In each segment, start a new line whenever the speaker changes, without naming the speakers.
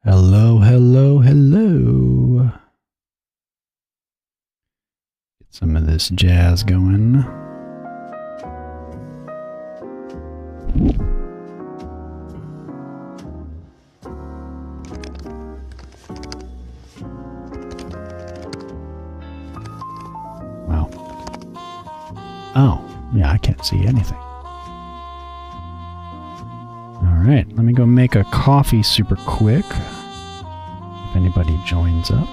Hello, hello, hello. Get some of this jazz going. Wow. Oh, yeah, I can't see anything. Alright, let me go make a coffee super quick. If anybody joins up.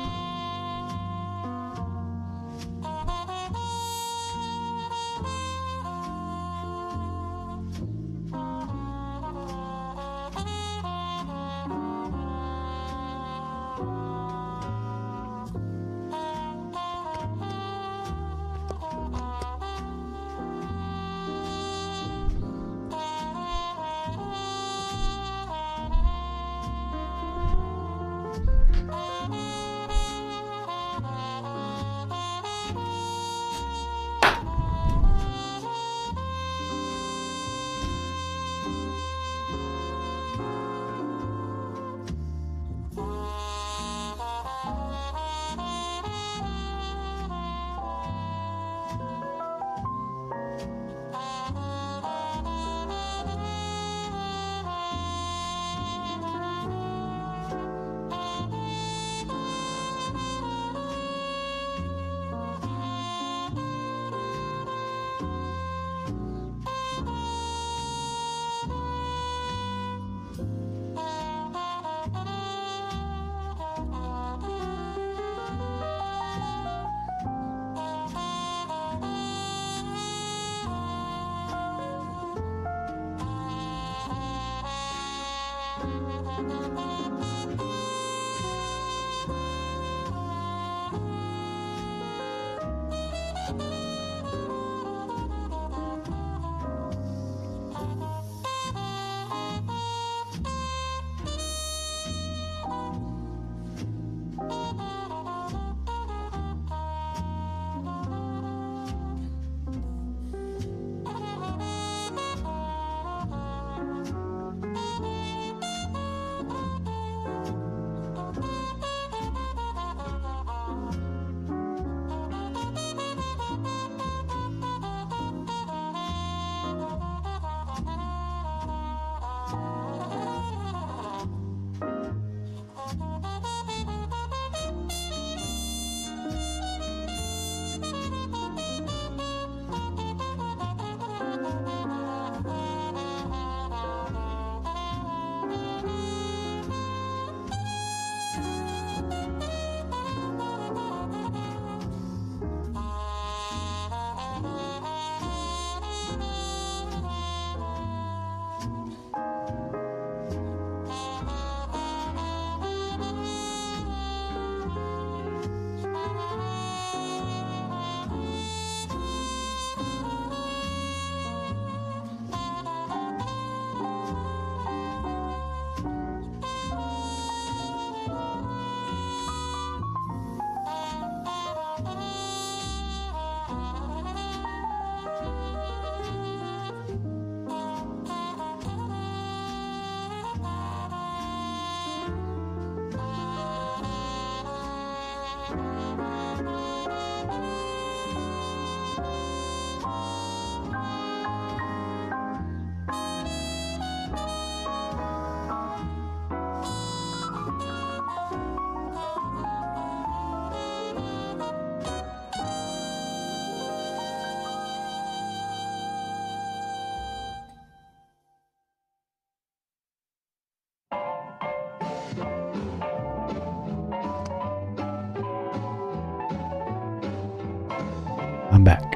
I'm back.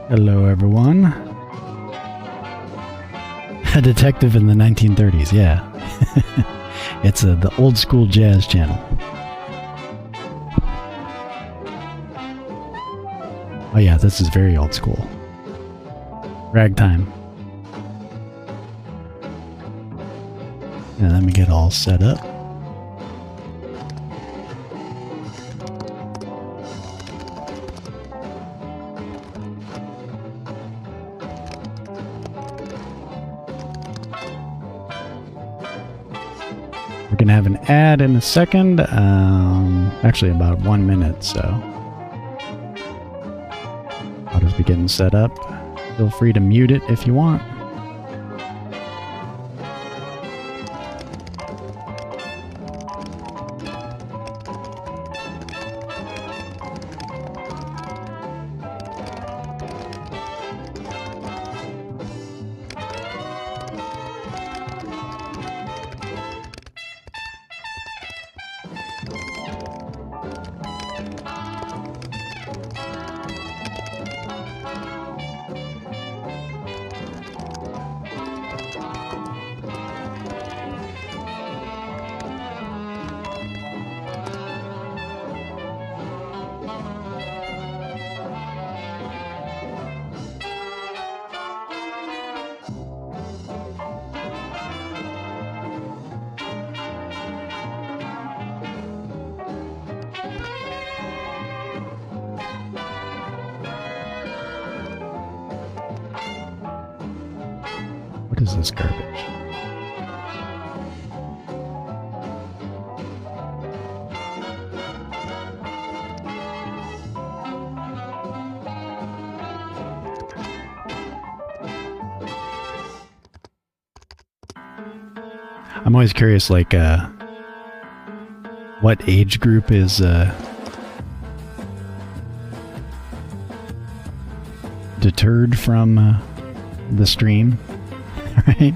Hello, everyone. A detective in the 1930s, yeah. It's the old school jazz channel. Oh yeah, this is very old school. Ragtime. And let me get all set up. We're going to have an ad in a second. Actually, about 1 minute, so. I'll just be getting set up. Feel free to mute it if you want. What is this garbage? I'm always curious, like, what age group is deterred from the stream, right?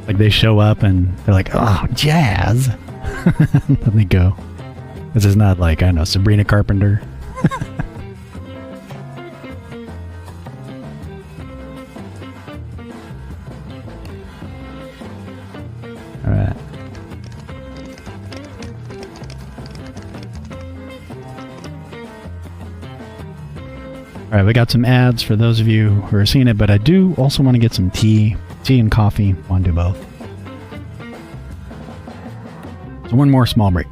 Like they show up and they're like, "Oh, jazz!" Then they go. This is not like, I don't know, Sabrina Carpenter. All right. All right, we got some ads for those of you who are seeing it, but I do also want to get some tea and coffee. Want to do both. So one more small break.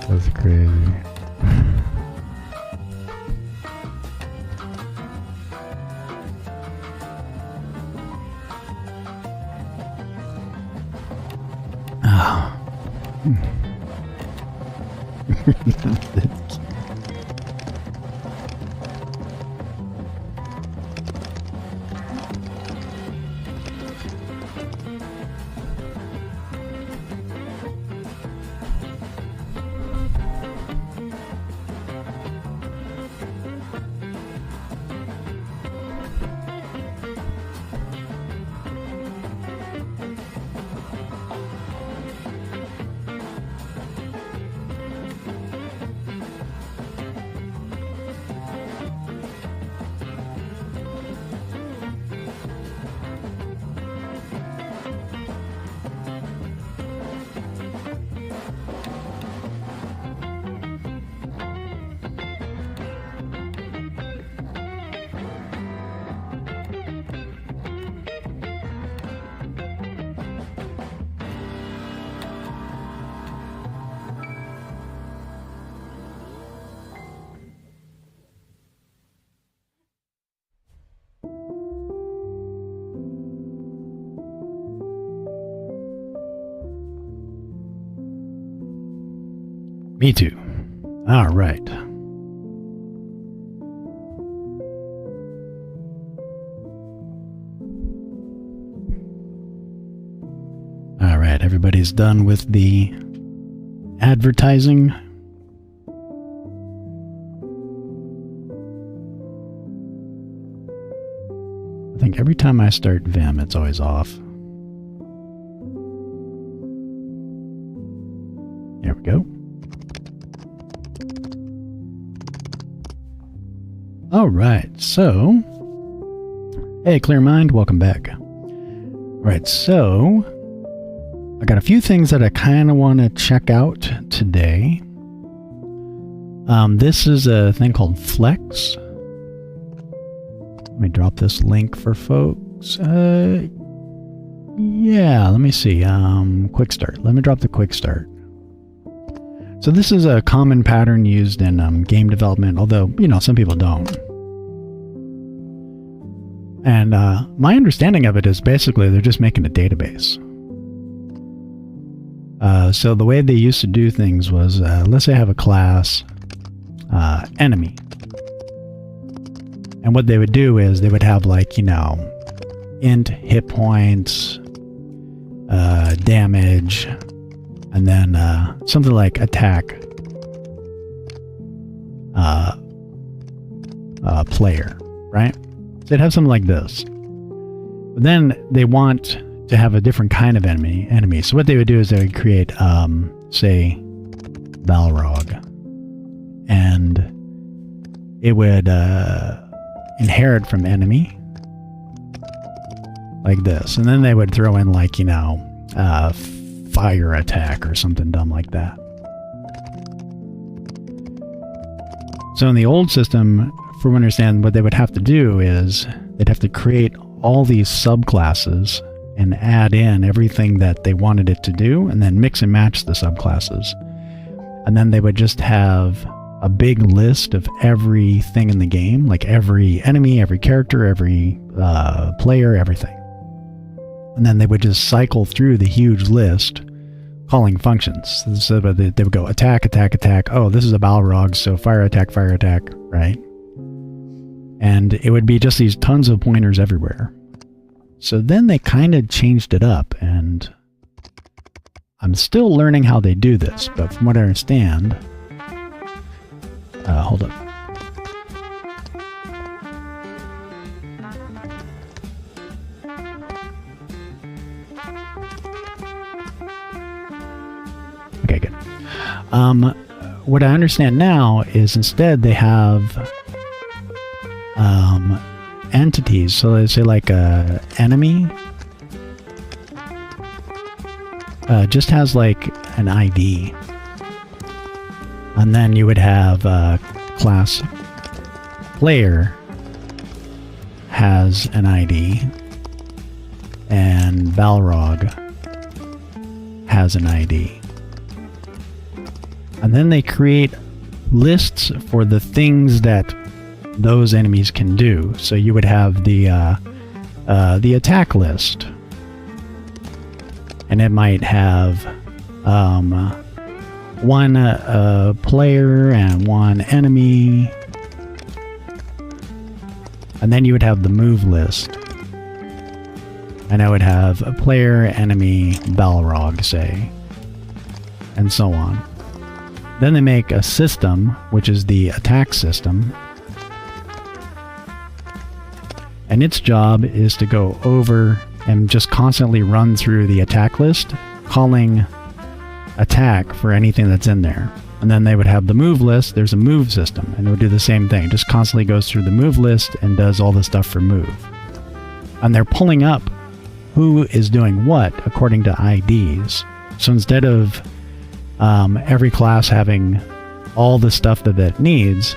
That's crazy. Oh. Me too. All right. All right, everybody's done with the advertising. I think every time I start Vim, it's always off. There we go. All right, so, hey, Clear Mind, welcome back. All right, so I got a few things that I kind of want to check out today. This is a thing called Flex. Let me drop this link for folks. Yeah, let me see. Quick Start. Let me drop the Quick Start. So this is a common pattern used in game development, although, you know, some people don't. And my understanding of it is basically they're just making a database. So the way they used to do things was, let's say I have a class, enemy. And what they would do is they would have, like, you know, int hit points, damage, and then something like attack player, right? So they'd have something like this. But then they want to have a different kind of enemy. So what they would do is they would create, say, Balrog. And it would inherit from enemy like this. And then they would throw in, like, you know, fire attack or something dumb like that. So in the old system, from what I understand, what they would have to do is they'd have to create all these subclasses and add in everything that they wanted it to do, and then mix and match the subclasses. And then they would just have a big list of everything in the game, like every enemy, every character, every player, everything. And then they would just cycle through the huge list, calling functions. So they would go attack, attack, attack. Oh, this is a Balrog, so fire attack, right? And it would be just these tons of pointers everywhere. So then they kind of changed it up, and I'm still learning how they do this, but from what I understand... hold up. Okay, good. What I understand now is instead they have entities. So let's say like a enemy just has like an ID. And then you would have class player has an ID, and Balrog has an ID. And then they create lists for the things that those enemies can do. So you would have the attack list, and it might have one player and one enemy, and then you would have the move list, and I would have a player, enemy, Balrog, say, and so on. Then they make a system, which is the attack system, and its job is to go over and just constantly run through the attack list, calling attack for anything that's in there. And then they would have the move list. There's a move system, and it would do the same thing. It just constantly goes through the move list and does all the stuff for move. And they're pulling up who is doing what according to IDs. So instead of every class having all the stuff that it needs,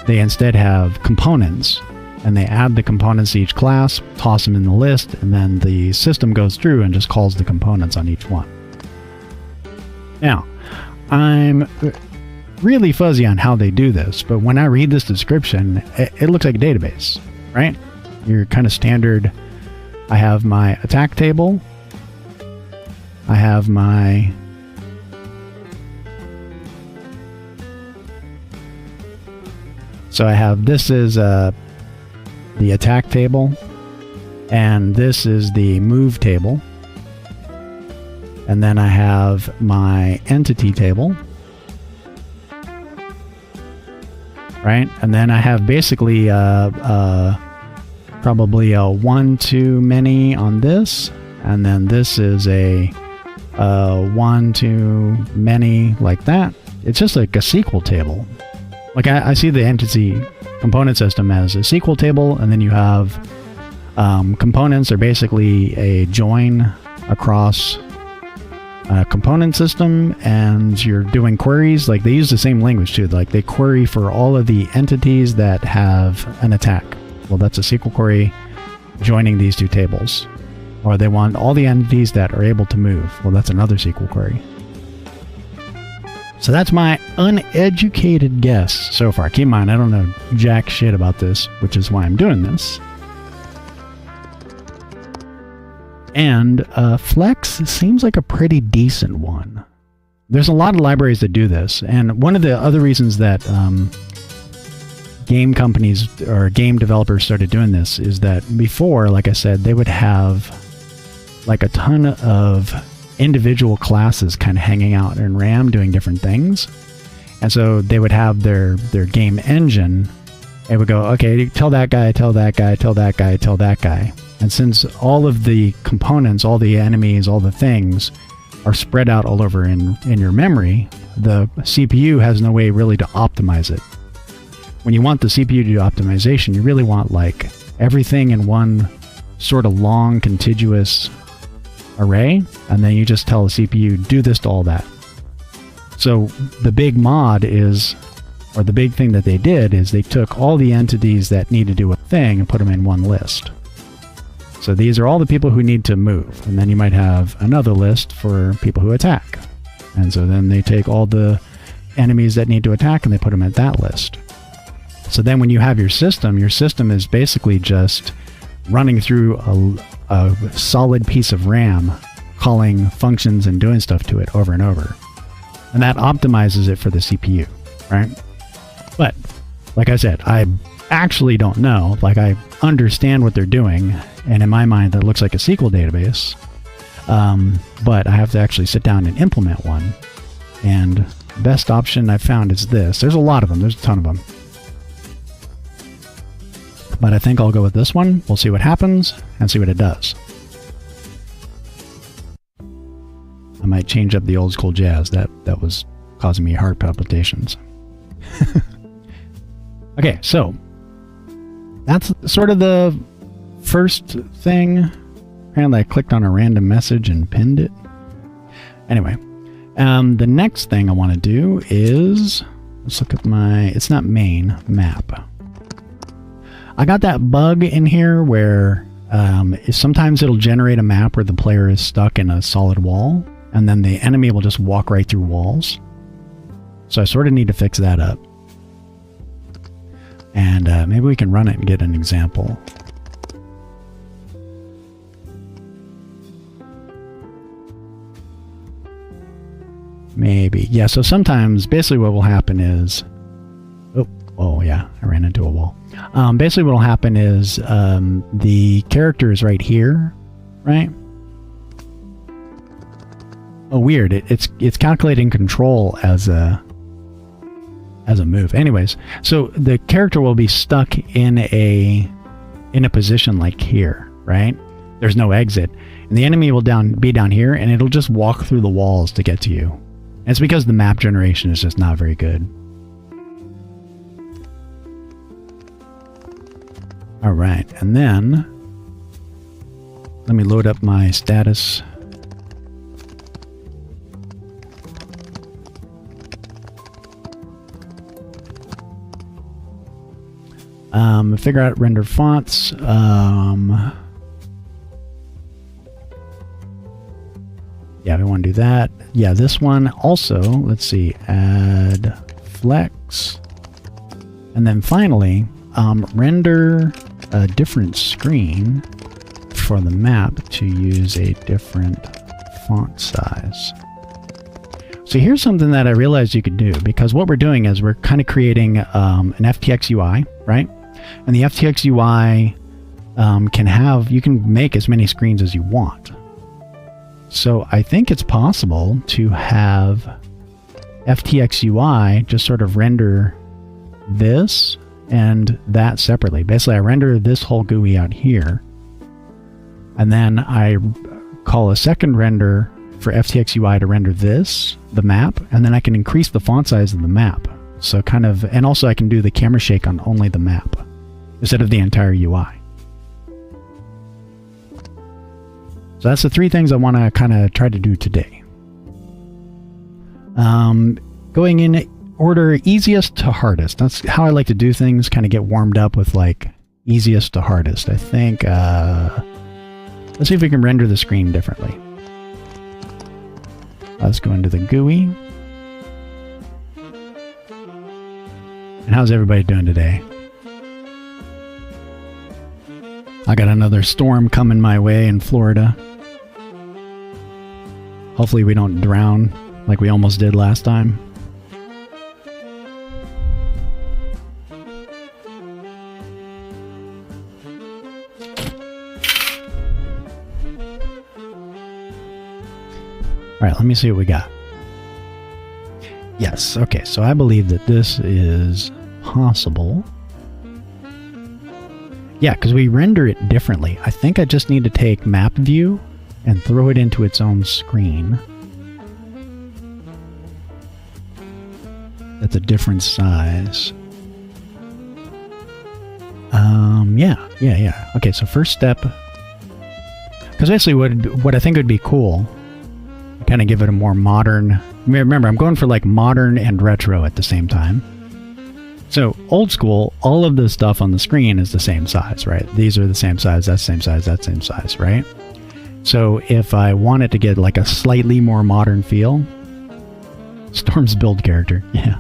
they instead have components, and they add the components to each class, toss them in the list, and then the system goes through and just calls the components on each one. Now, I'm really fuzzy on how they do this, but when I read this description, it looks like a database, right? Your kind of standard, I have my attack table, I have my So I have, this is the attack table, and this is the move table. And then I have my entity table. Right? And then I have basically probably a one too many on this. And then this is a one too many like that. It's just like a SQL table. Like I see the entity component system as a SQL table, and then you have components are basically a join across a component system, and you're doing queries. Like they use the same language too. Like they query for all of the entities that have an attack. Well, that's a SQL query joining these two tables. Or they want all the entities that are able to move. Well, that's another SQL query. So that's my uneducated guess so far. Keep in mind, I don't know jack shit about this, which is why I'm doing this. And Flex seems like a pretty decent one. There's a lot of libraries that do this, and one of the other reasons that game companies or game developers started doing this is that before, like I said, they would have like a ton of individual classes kind of hanging out in RAM doing different things. And so they would have their game engine. It would go, okay, tell that guy, tell that guy, tell that guy, tell that guy. And since all of the components, all the enemies, all the things are spread out all over in your memory, the CPU has no way really to optimize it. When you want the CPU to do optimization, you really want like everything in one sort of long contiguous array, and then you just tell the CPU, do this to all that. So the big mod is, or the big thing that they did is they took all the entities that need to do a thing and put them in one list. So these are all the people who need to move, and then you might have another list for people who attack. And so then they take all the enemies that need to attack and they put them at that list. So then when you have your system is basically just running through a solid piece of RAM, calling functions and doing stuff to it over and over. And that optimizes it for the CPU, right? But, like I said, I actually don't know. Like, I understand what they're doing, and in my mind, that looks like a SQL database. But I have to actually sit down and implement one. And the best option I've found is this. There's a lot of them. There's a ton of them. But I think I'll go with this one. We'll see what happens and see what it does. I might change up the old school jazz. That was causing me heart palpitations. Okay, so that's sort of the first thing. Apparently I clicked on a random message and pinned it. Anyway, the next thing I want to do is, let's look at my, it's not main, map. I got that bug in here where sometimes it'll generate a map where the player is stuck in a solid wall, and then the enemy will just walk right through walls. So I sort of need to fix that up. And maybe we can run it and get an example. Maybe. Yeah, so sometimes basically what will happen is... Oh yeah, I ran into a wall. Basically what will happen is the character is right here, right? Oh, weird. It's calculating control as a move. Anyways, so the character will be stuck in a position like here, right? There's no exit, and the enemy will be down here, and it'll just walk through the walls to get to you. And it's because the map generation is just not very good. All right, and then let me load up my status. Figure out render fonts. Yeah, we want to do that. Yeah, this one also, let's see, add flex. And then finally, render a different screen for the map to use a different font size. So here's something that I realized you could do, because what we're doing is we're kind of creating an FTX UI, right? And the FTX UI you can make as many screens as you want. So I think it's possible to have FTX UI just sort of render this and that separately. Basically, I render this whole GUI out here, and then I call a second render for FTX UI to render this, the map, and then I can increase the font size of the map. So kind of, and also I can do the camera shake on only the map instead of the entire UI. So that's the 3 things I want to kind of try to do today. Going in order easiest to hardest. That's how I like to do things, kind of get warmed up with like easiest to hardest. I think, let's see if we can render the screen differently. Let's go into the GUI. And how's everybody doing today? I got another storm coming my way in Florida. Hopefully we don't drown like we almost did last time. All right, let me see what we got. Yes, okay, so I believe that this is possible. Yeah, because we render it differently. I think I just need to take map view and throw it into its own screen. That's a different size. Yeah. Okay, so first step, because basically what I think would be cool, kind of give it a more modern, remember I'm going for like modern and retro at the same time. So old school, all of the stuff on the screen is the same size, right? These are the same size, that's the same size, that's the same size, right? So if I wanted to get like a slightly more modern feel, Storm's build character, yeah.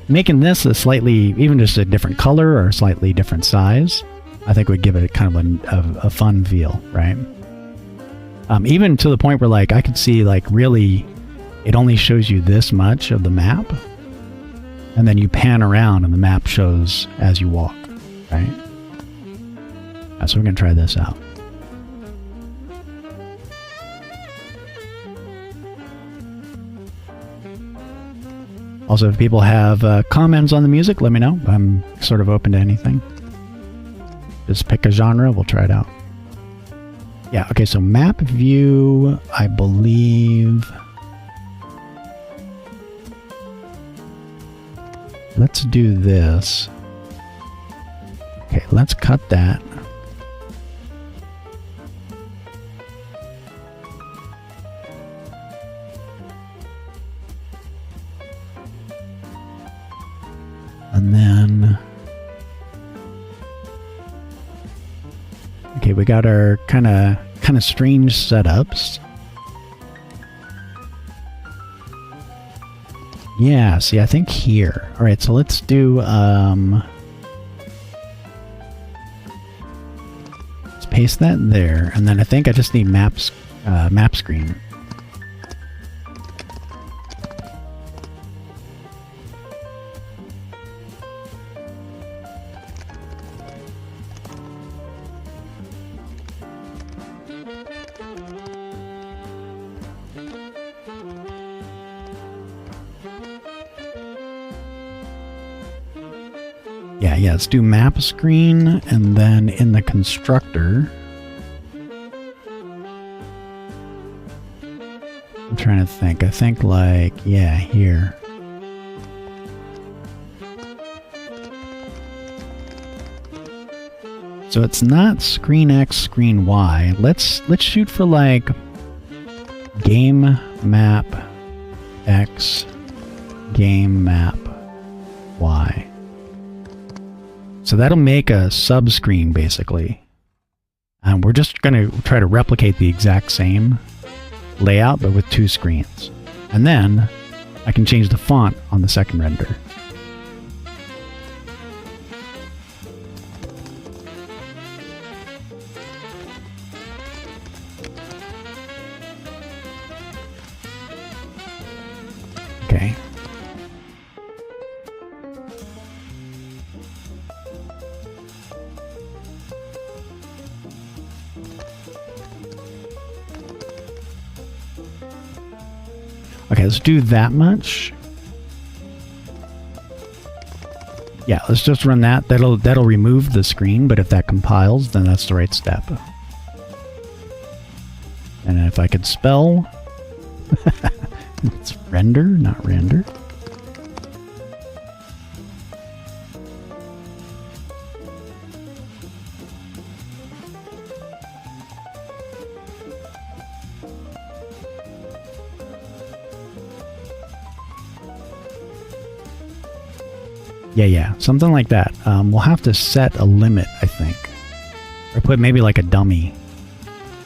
Making this a slightly, even just a different color or a slightly different size, I think would give it kind of a fun feel, right? Even to the point where like I could see like really it only shows you this much of the map, and then you pan around and the map shows as you walk, right? So we're going to try this out. Also, if people have comments on the music, let me know. I'm sort of open to anything. Just pick a genre, we'll try it out. Yeah, okay, so map view, I believe. Let's do this. Okay, let's cut that. And then, okay, we got our kind of strange setups. Yeah, see, I think here. All right, so let's do, let's paste that there, and then I think I just need map screen. Yeah, let's do map screen, and then in the constructor, I'm trying to think. I think like, yeah, here. So it's not screen X, screen Y. Let's shoot for like game map X, game map Y. So that'll make a sub-screen, basically. And we're just going to try to replicate the exact same layout, but with 2 screens. And then I can change the font on the second render. Okay, let's do that much. Yeah, let's just run that. That'll remove the screen, but if that compiles, then that's the right step. And if I could spell, it's render, not render. Yeah, something like that. We'll have to set a limit, I think. Or put maybe like a dummy.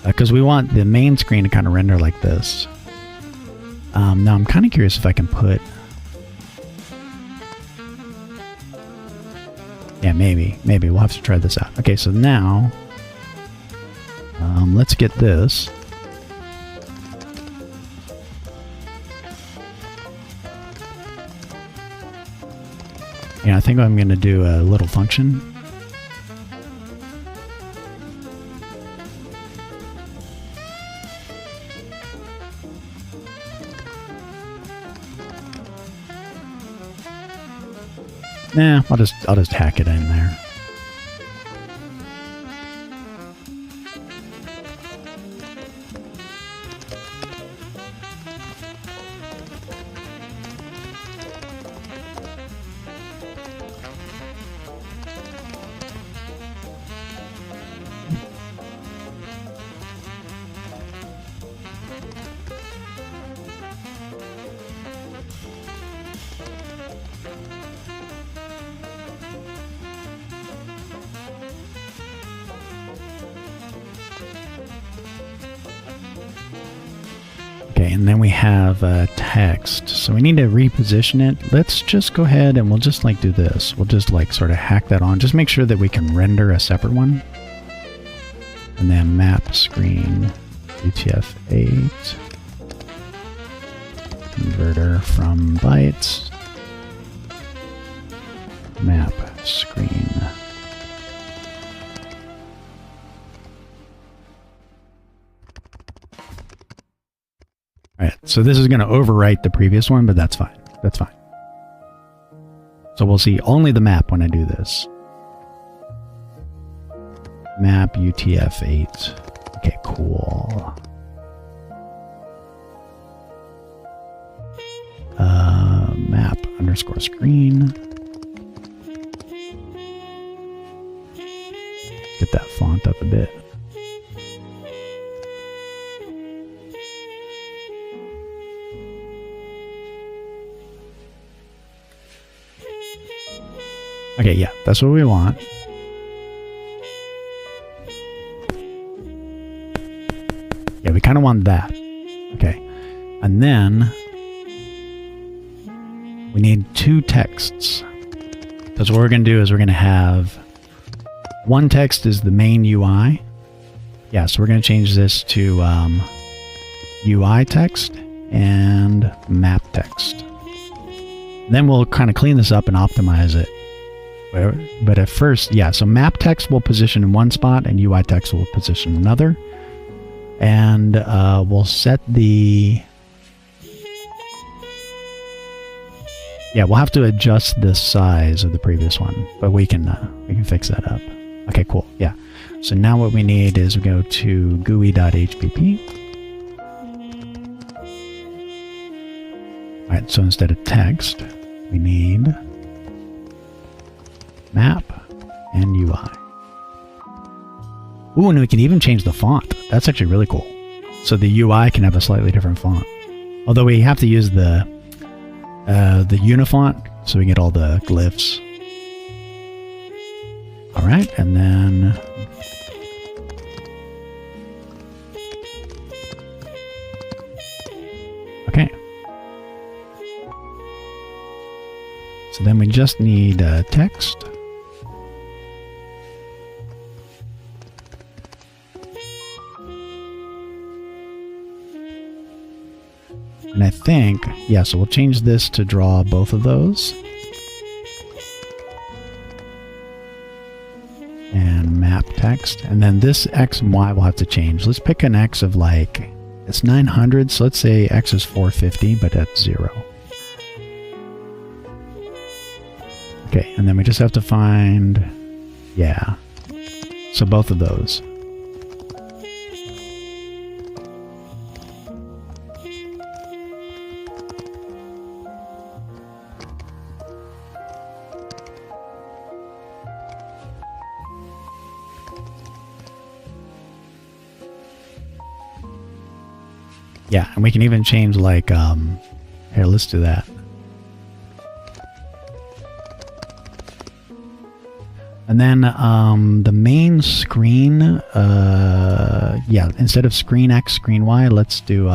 Because we want the main screen to kind of render like this. Now I'm kind of curious if I can put... Yeah, maybe. We'll have to try this out. Okay, so now... let's get this. Yeah, I think I'm going to do a little function. Nah, I'll just hack it in there. Okay, and then we have text. So we need to reposition it. Let's just go ahead and we'll just like do this. We'll just like sort of hack that on. Just make sure that we can render a separate one. And then map screen UTF-8. Converter from bytes. Map screen. Alright, so this is going to overwrite the previous one, but that's fine. That's fine. So we'll see only the map when I do this. Map UTF-8. Okay, cool. Map underscore screen. Get that font up a bit. Okay, yeah, that's what we want. Yeah, we kind of want that. Okay. And then we need two texts. Because what we're going to do is we're going to have one text is the main UI. Yeah, so we're going to change this to UI text and map text. Then we'll kind of clean this up and optimize it. But at first, yeah, so map text will position in one spot and UI text will position in another. And we'll set the... Yeah, we'll have to adjust the size of the previous one, but we can fix that up. Okay, cool. Yeah. So now what we need is we go to GUI.hpp. All right, so instead of text, we need map and UI. Ooh, and we can even change the font. That's actually really cool. So the UI can have a slightly different font. Although we have to use the unifont so we get all the glyphs. All right, and then okay. So then we just need text. And I think, yeah, so we'll change this to draw both of those. And map text. And then this X and Y will have to change. Let's pick an X of like It's 900, so let's say x is 450, but at 0. Okay, and then we just have to find, yeah, so both of those. Yeah, and we can even change like, here, let's do that. And then the main screen, yeah, instead of screen X, screen Y, let's do,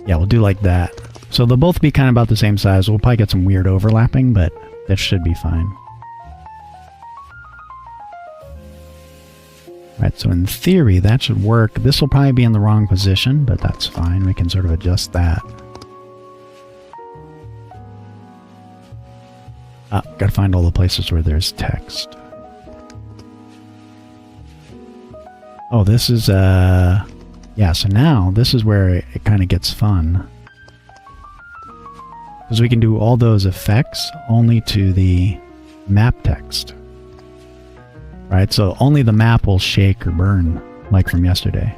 yeah, we'll do like that. So they'll both be kind of about the same size. We'll probably get some weird overlapping, but that should be fine. Right, so in theory, that should work. This will probably be in the wrong position, but that's fine. We can sort of adjust that. Ah, gotta find all the places where there's text. Oh, this is, yeah, so now this is where it kind of gets fun. Because we can do all those effects only to the map text. Right, so only the map will shake or burn, like from yesterday.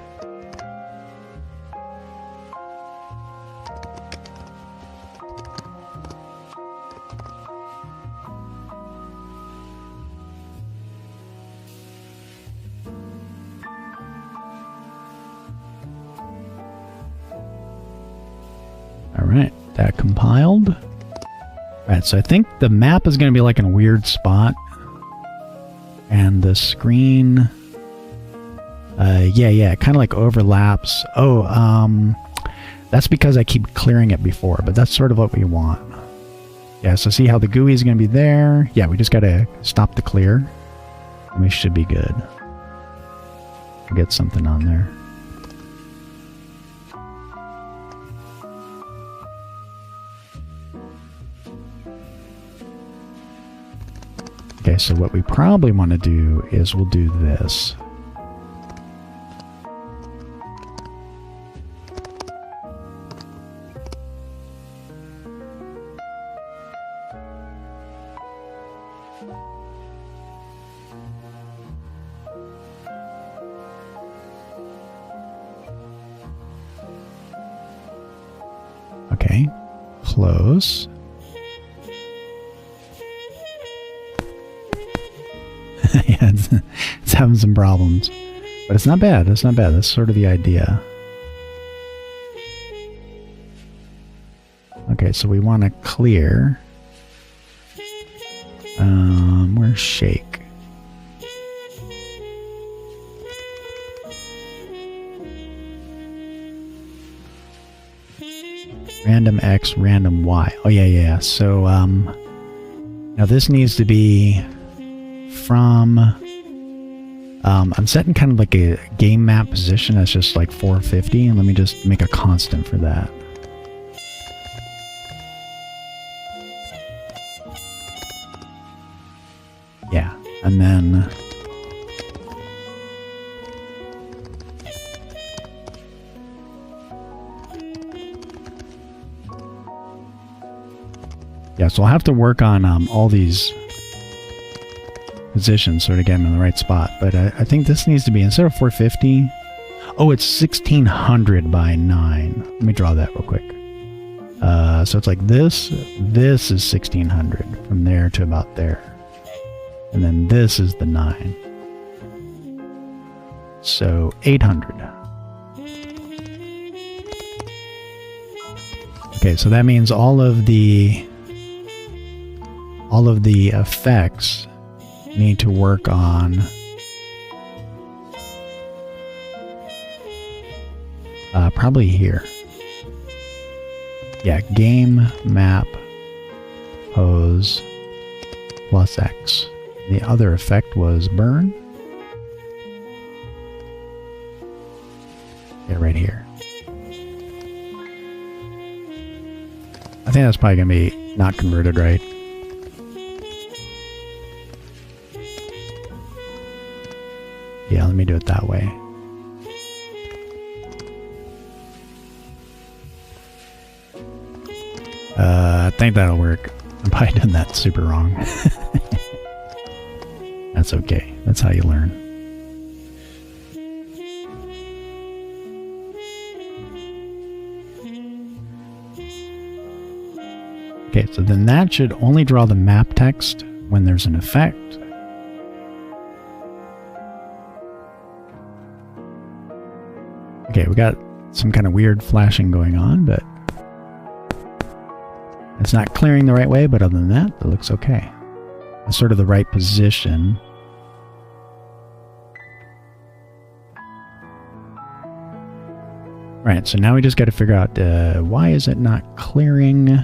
Alright, that compiled. Right, so I think the map is going to be like in a weird spot. And the screen, yeah, it kind of like overlaps. Oh, that's because I keep clearing it before, but that's sort of what we want. Yeah, so see how the GUI is going to be there? Yeah, we just got to stop the clear, and we should be good. We'll get something on there. Okay, so what we probably want to do is we'll do this. Okay, close. Yeah, it's having some problems. But it's not bad, it's not bad. That's sort of the idea. Okay, so we want to clear. Where's shake? Random X, random Y. Oh, yeah. So, now this needs to be from, I'm setting kind of like a game map position that's just like 450, and let me just make a constant for that. Yeah, and then yeah, so I'll have to work on all these positions sort of get them in the right spot, but I think this needs to be, instead of 450, oh, it's 1600 by 9. Let me draw that real quick. So it's like this is 1600 from there to about there, and then this is the 9, so 800. Okay, so that means all of the effects need to work on probably here. Yeah, game map pose plus X. The other effect was burn. Yeah, right here. I think that's probably going to be not converted right. Yeah, let me do it that way. I think that'll work. I'm probably doing that super wrong. That's okay. That's how you learn. Okay, so then that should only draw the map text when there's an effect. Okay, we got some kind of weird flashing going on, but it's not clearing the right way, but other than that, it looks okay. It's sort of the right position. Right, so now we just got to figure out why is it not clearing?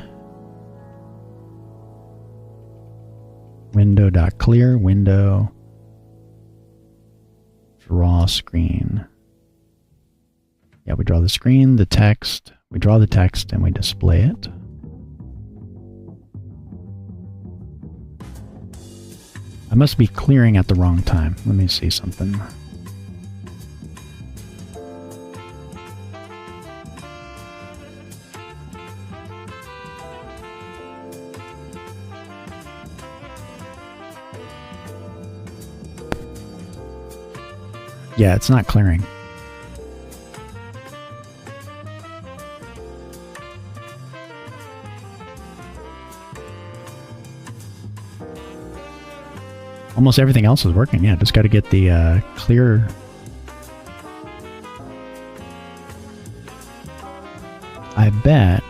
Window.clear, window, draw screen. Yeah, we draw the screen, the text, we draw the text, and we display it. I must be clearing at the wrong time. Let me see something. Yeah, it's not clearing. Almost everything else is working. Yeah, just got to get the clear. I bet.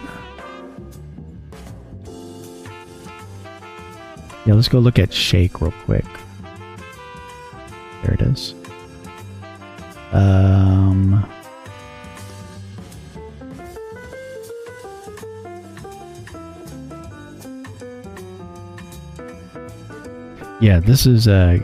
Yeah, let's go look at shake real quick. There it is. Yeah, this is yeah,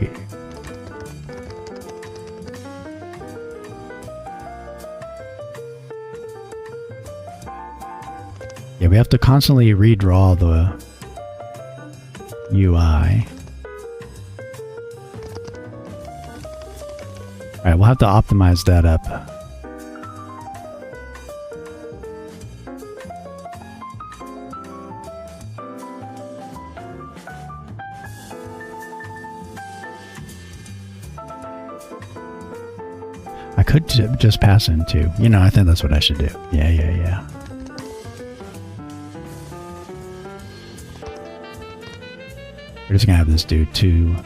we have to constantly redraw the UI. Alright, we'll have to optimize that up. I could just pass into, you know, I think that's what I should do. Yeah. We're just gonna have this do 2.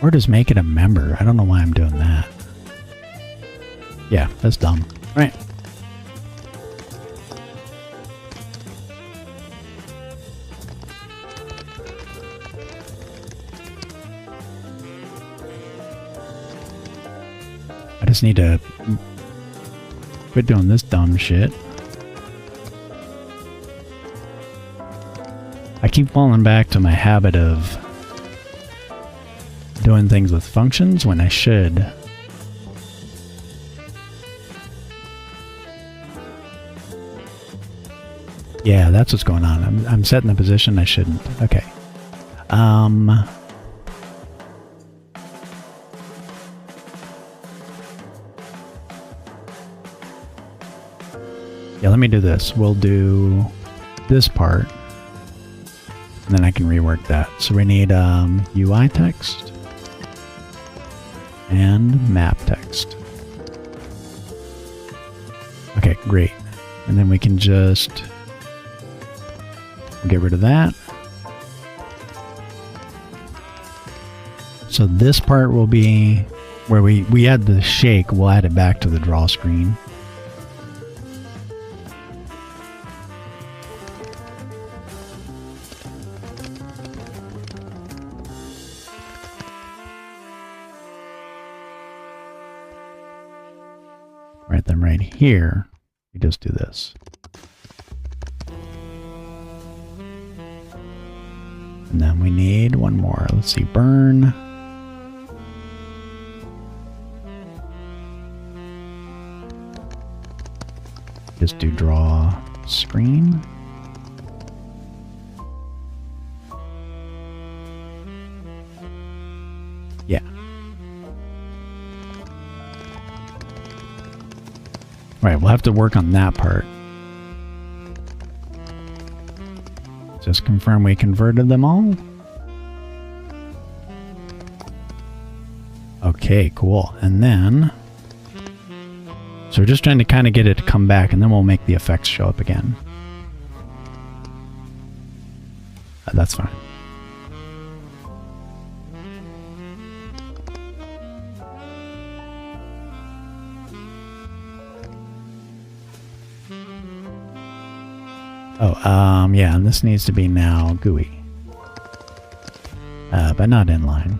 Or just make it a member. I don't know why I'm doing that. Yeah, that's dumb. All right. I just need to quit doing this dumb shit. I keep falling back to my habit of doing things with functions when I should. Yeah, that's what's going on. I'm set in a position I shouldn't. Okay. Yeah, let me do this. We'll do this part, and then I can rework that. So we need UI text and map text. Okay, great. And then we can just get rid of that. So this part will be where we add the shake, we'll add it back to the draw screen. Right then, right here, we just do this. And then we need one more. Let's see, burn. just do draw screen. Yeah. Alright, we'll have to work on that part. Just confirm we converted them all. Okay, cool. And then... so we're just trying to kind of get it to come back, and then we'll make the effects show up again. That's fine. Oh, yeah, and this needs to be now GUI. But not inline.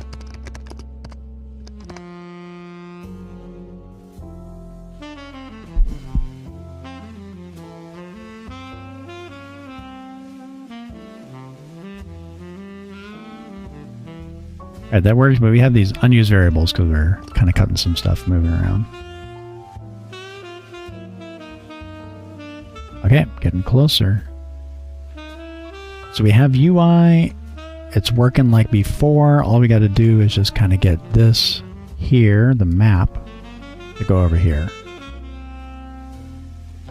Alright, that works, but we have these unused variables because we're kind of cutting some stuff, moving around. Okay, getting closer. So we have UI, it's working like before. All we got to do is just kind of get this here, the map, to go over here.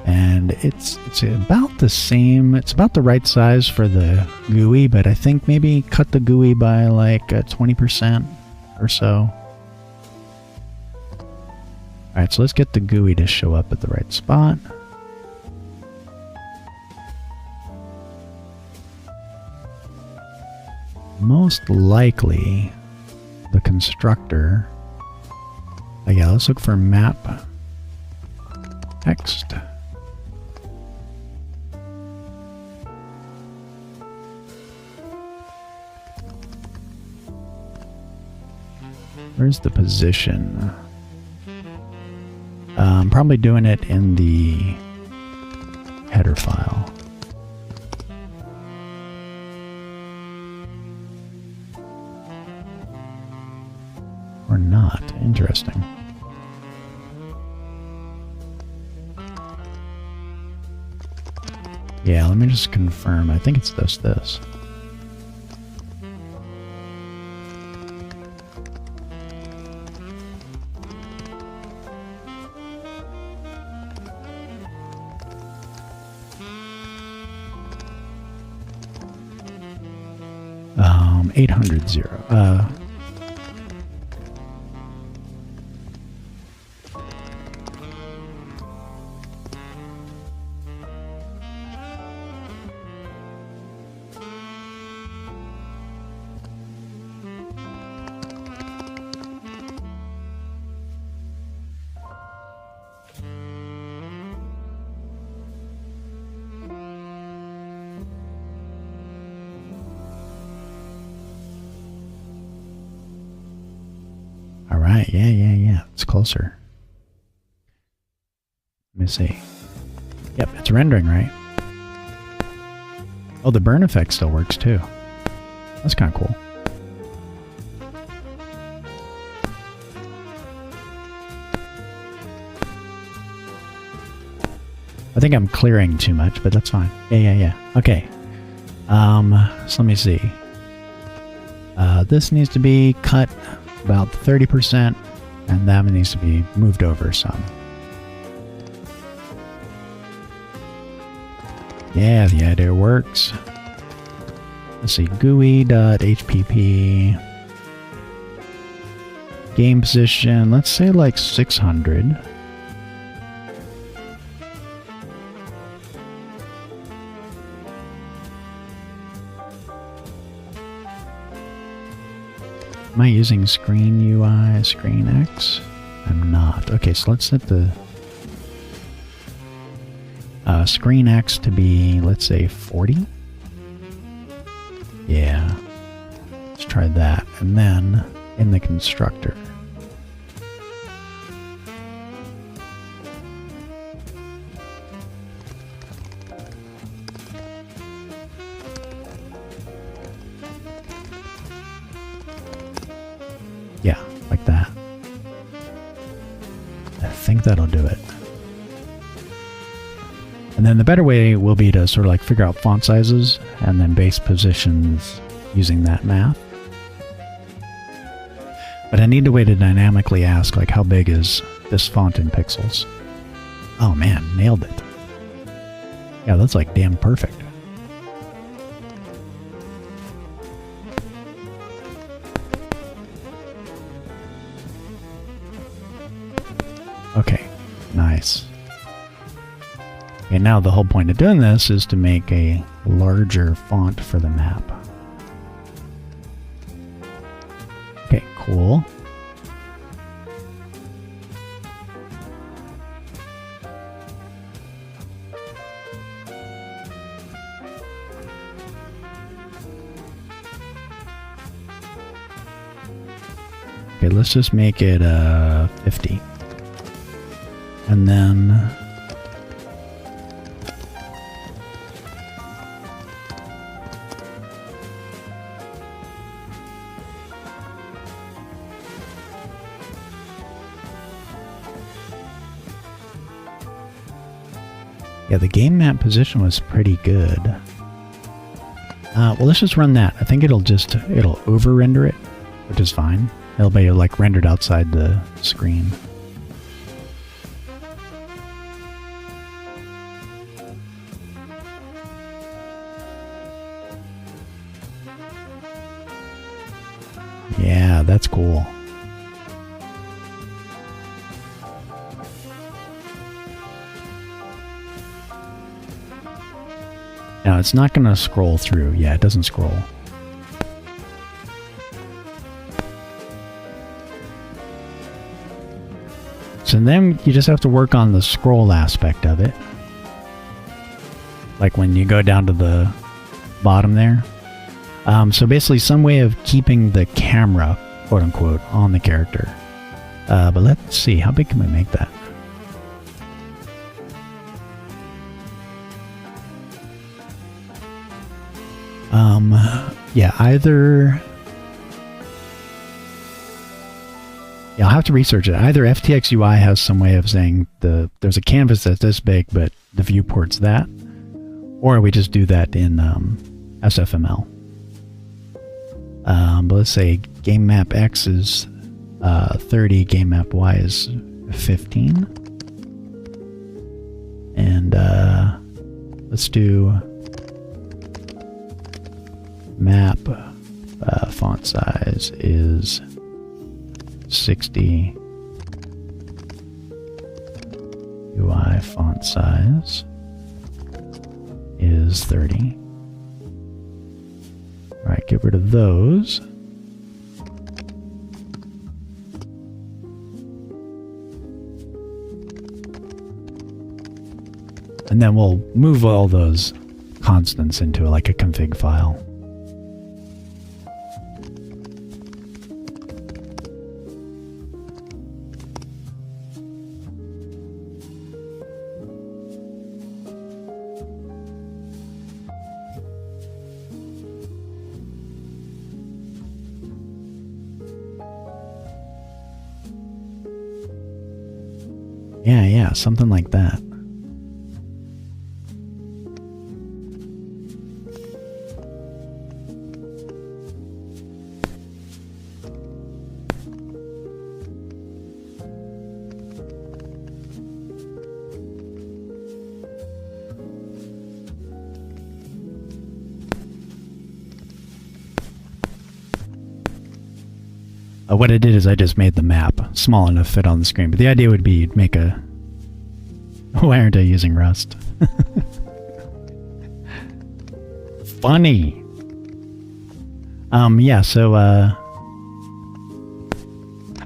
And it's about the same, it's about the right size for the GUI, but I think maybe cut the GUI by like 20% or so. Alright, so let's get the GUI to show up at the right spot. Most likely the constructor. Oh yeah, let's look for map text. Where's the position? I'm probably doing it in the header file. Or not. Interesting. Yeah, let me just confirm. I think it's this. Um, 800 0. Alright, yeah. It's closer. Let me see. Yep, it's rendering right. Oh, the burn effect still works too. That's kind of cool. I think I'm clearing too much, but that's fine. Yeah. Okay. So let me see. This needs to be cut about 30%, and that needs to be moved over some. Yeah, the idea works. Let's see, GUI.hpp. Game position, let's say like 600. Am I using screen UI, screen X? I'm not. Okay, so let's set the screen X to be, let's say, 40. Yeah. Let's try that. And then in the constructor. Yeah, like that. I think that'll do it. then the better way will be to sort of like figure out font sizes and then base positions using that math. But I need a way to dynamically ask, like, how big is this font in pixels? Oh man, nailed it. Yeah, that's like damn perfect. Okay, nice. Okay, now the whole point of doing this is to make a larger font for the map. Okay, cool. Okay, let's just make it 50. And then yeah, the game map position was pretty good. Well, let's just run that. I think it'll over render it, which is fine. It'll be like rendered outside the screen. Yeah, that's cool. Now it's not going to scroll through. Yeah, it doesn't scroll. So then you just have to work on the scroll aspect of it. Like when you go down to the bottom there. So basically some way of keeping the camera, quote unquote, on the character. But let's see, how big can we make that? Yeah, either... Yeah, I'll have to research it. Either FTX UI has some way of saying there's a canvas that's this big, but the viewport's that, or we just do that in SFML. But let's say game map X is 30, game map Y is 15, and let's do map font size is 60, UI font size is 30. All right, get rid of those. And then we'll move all those constants into like a config file. Yeah, something like that. What I did is I just made the map small enough to fit on the screen, but the idea would be you'd make a... Why aren't I using Rust? Funny! Yeah, so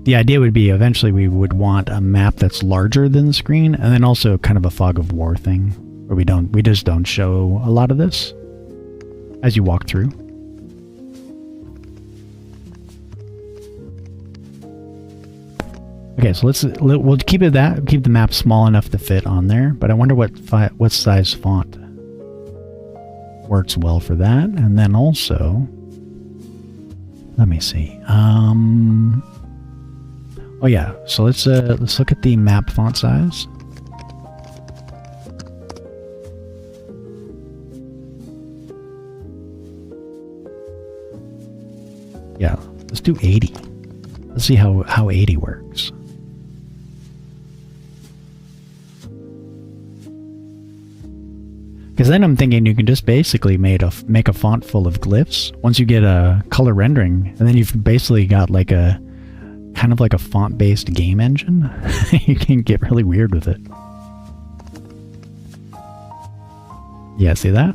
the idea would be eventually we would want a map that's larger than the screen, and then also kind of a fog of war thing, where we just don't show a lot of this as you walk through. Okay, so we'll keep the map small enough to fit on there, but I wonder what size font works well for that. And then also, let me see. Oh yeah, so let's look at the map font size. Yeah, let's do 80. Let's see how 80 works. Because then I'm thinking you can just basically make a font full of glyphs once you get a color rendering, and then you've basically got like a kind of like a font-based game engine. You can get really weird with it. Yeah, see that?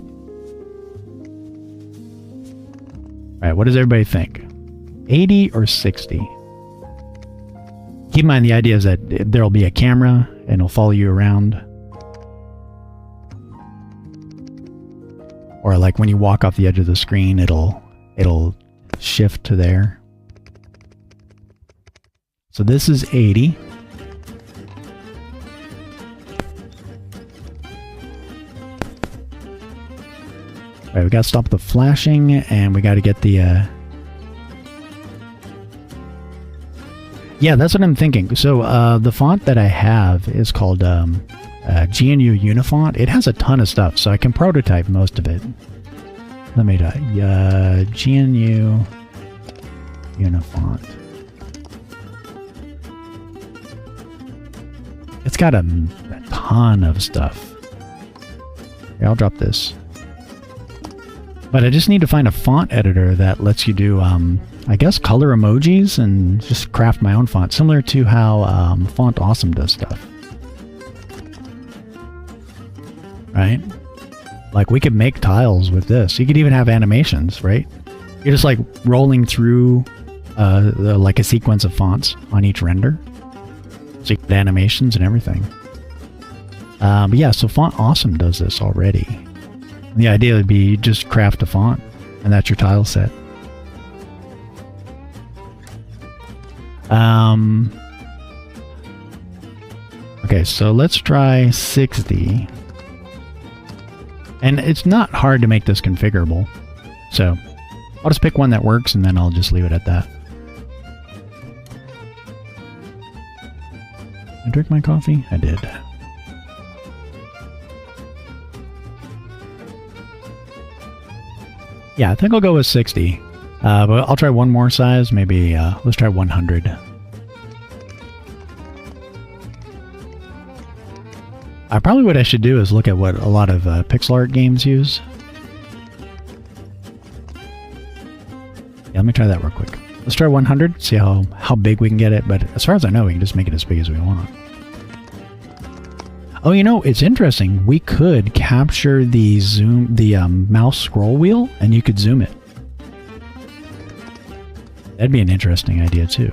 Alright, what does everybody think? 80 or 60? Keep in mind the idea is that there'll be a camera and it'll follow you around. Or like when you walk off the edge of the screen, it'll shift to there. So this is 80. Alright, we gotta stop the flashing and we gotta get the yeah, that's what I'm thinking. So the font that I have is called GNU Unifont. It has a ton of stuff, so I can prototype most of it. Let me GNU Unifont. It's got a ton of stuff. Here, I'll drop this. But I just need to find a font editor that lets you do, I guess, color emojis and just craft my own font, similar to how Font Awesome does stuff. Right? Like, we could make tiles with this. You could even have animations, right? You're just, like, rolling through, like, a sequence of fonts on each render. So you get animations and everything. But yeah, so Font Awesome does this already. And the idea would be just craft a font, and that's your tile set. Okay, so let's try 60. And it's not hard to make this configurable. So I'll just pick one that works and then I'll just leave it at that. I drink my coffee? I did. Yeah, I think I'll go with 60. But I'll try one more size. Maybe let's try 100. Probably what I should do is look at what a lot of pixel art games use. Yeah, let me try that real quick. Let's try 100, see how big we can get it, but as far as I know, we can just make it as big as we want. Oh, you know, it's interesting. We could capture the mouse scroll wheel, and you could zoom it. That'd be an interesting idea, too.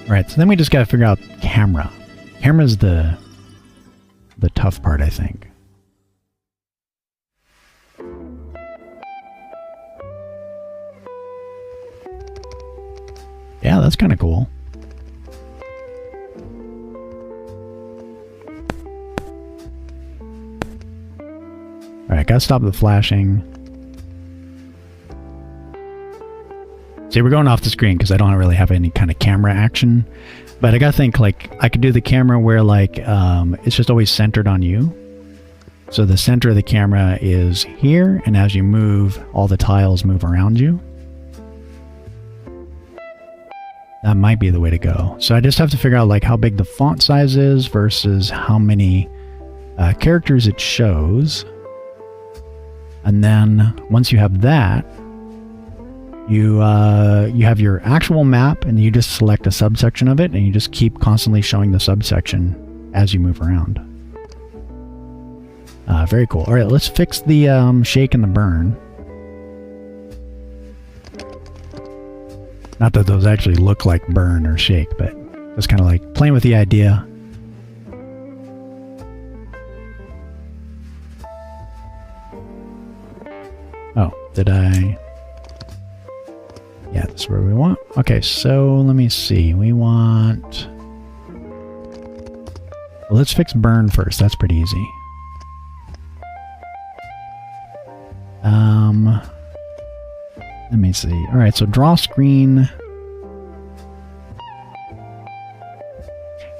Alright, so then we just gotta figure out camera. Camera's the tough part, I think. Yeah, that's kind of cool. Alright, gotta stop the flashing. See, we're going off the screen because I don't really have any kind of camera action. But I gotta think, like, I could do the camera where, like, it's just always centered on you. So the center of the camera is here, and as you move, all the tiles move around you. That might be the way to go. So I just have to figure out, like, how big the font size is versus how many characters it shows. And then, once you have that, you have your actual map, and you just select a subsection of it, and you just keep constantly showing the subsection as you move around. Very cool. Alright, let's fix the shake and the burn. Not that those actually look like burn or shake, but just kind of like playing with the idea. Oh, did I... Yeah, that's where we want. Okay, so let me see. We want... Well, let's fix burn first. That's pretty easy. Let me see. Alright, so draw screen.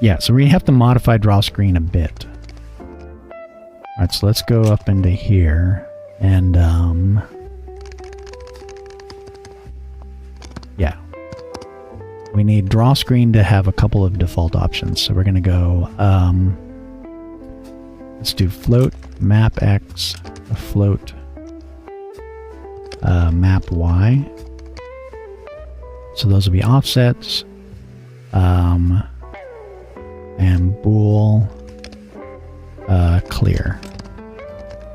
Yeah, so we have to modify draw screen a bit. Alright, so let's go up into here. And, need draw screen to have a couple of default options. So we're going to go, let's do float, map X, float, map Y. So those will be offsets, and bool clear.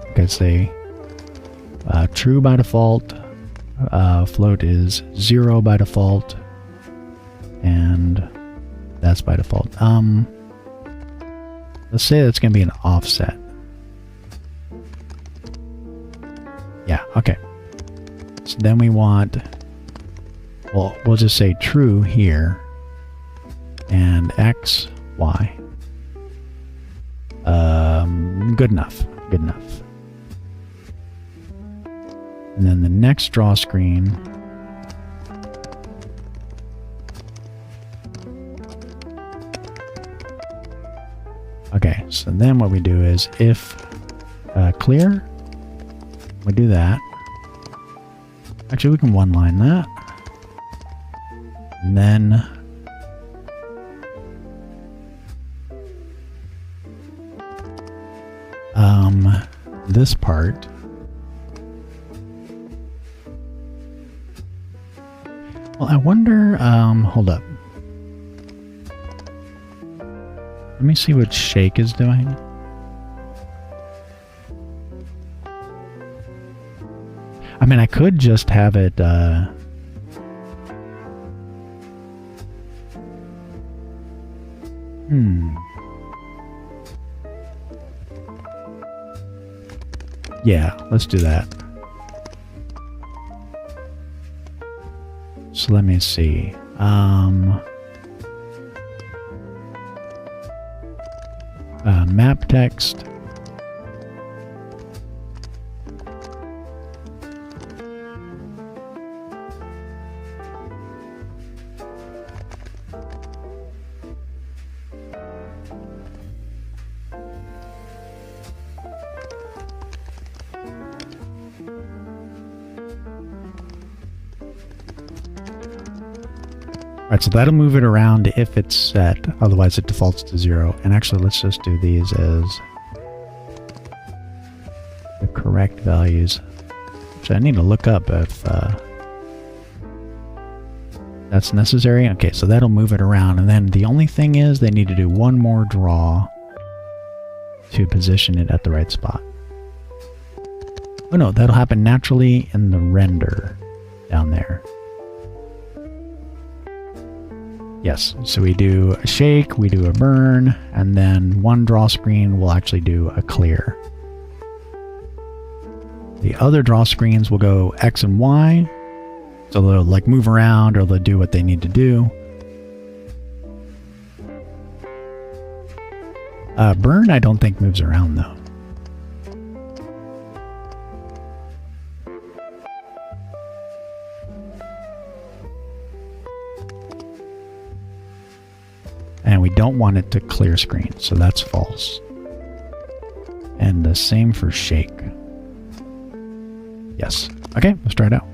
Because they true by default, float is 0 by default, and that's by default. Let's say that's going to be an offset. Yeah, okay. So then we want, well, we'll just say true here, and X, Y. Good enough. Good enough. And then the next draw screen, okay, so then what we do is if clear, we do that. Actually, we can one line that. And then this part, well, I wonder, hold up. Let me see what shake is doing. I mean, I could just have it, yeah, let's do that. So let me see. Map text. Alright, so that'll move it around if it's set, otherwise it defaults to 0. And actually, let's just do these as the correct values. Which I need to look up if that's necessary. Okay, so that'll move it around. And then the only thing is they need to do one more draw to position it at the right spot. Oh no, that'll happen naturally in the render down there. Yes, so we do a shake, we do a burn, and then one draw screen will actually do a clear. The other draw screens will go X and Y, so they'll like move around or they'll do what they need to do. Burn I don't think moves around though. And we don't want it to clear screen, so that's false. And the same for shake. Yes. Okay, let's try it out.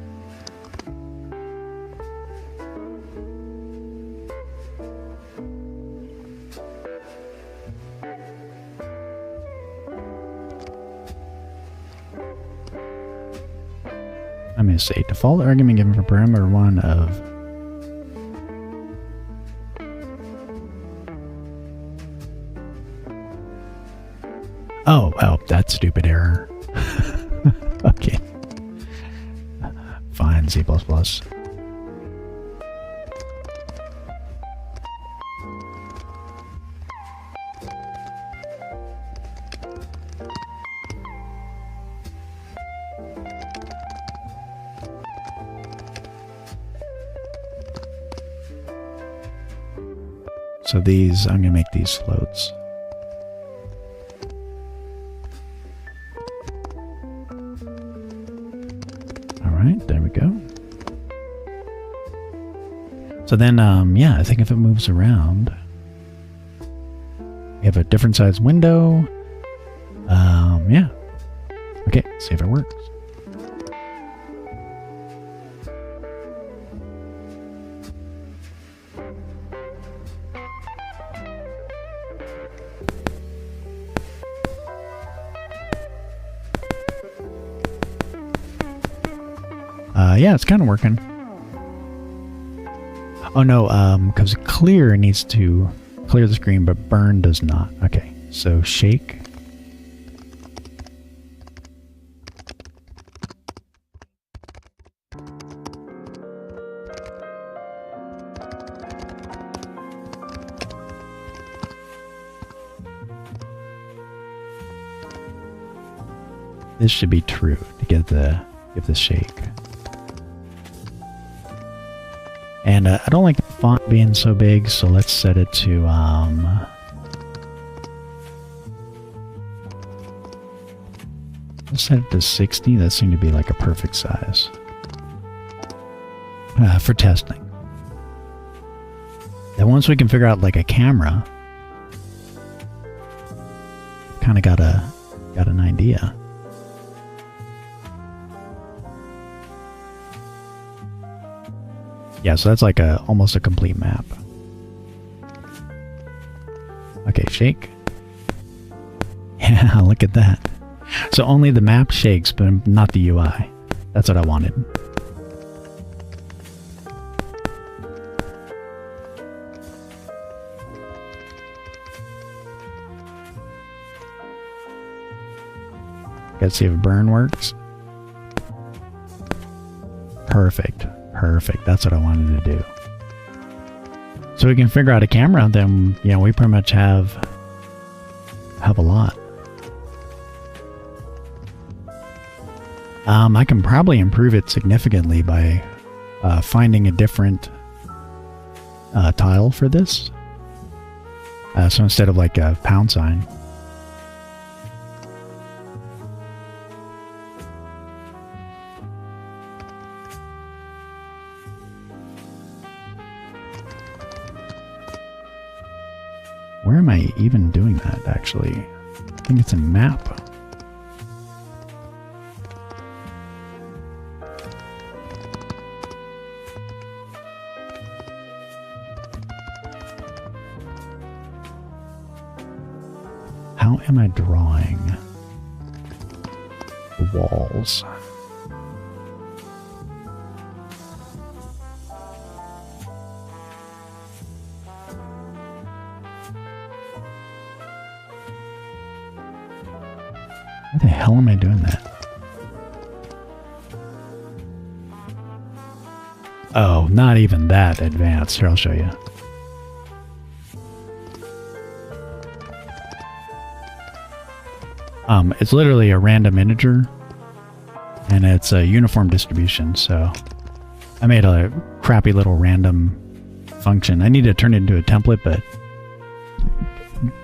I'm going to say default argument given for parameter 1 of oh, that stupid error. Okay. Fine, C++. So these, I'm going to make these floats. Alright, there we go. So then, yeah, I think if it moves around, we have a different size window. Yeah. Okay, see if it works. Yeah, it's kind of working. Oh no, because clear needs to clear the screen, but burn does not. Okay, so shake. This should be true to give the shake. And I don't like the font being so big, so let's set it to let's set it to 60. That seemed to be like a perfect size for testing. Then once we can figure out like a camera, kind of got an idea. Yeah, so that's like almost a complete map. Okay, shake. Yeah, look at that. So only the map shakes, but not the UI. That's what I wanted. Let's see if burn works. Perfect. Perfect. That's what I wanted to do. So we can figure out a camera, then yeah, we pretty much have a lot. I can probably improve it significantly by finding a different tile for this. So instead of like a pound sign. Where am I even doing that, actually? I think it's in map. How am I drawing the walls? Why the hell am I doing that? Oh, not even that advanced. Here, I'll show you. It's literally a random integer, and it's a uniform distribution, so I made a crappy little random function. I need to turn it into a template, but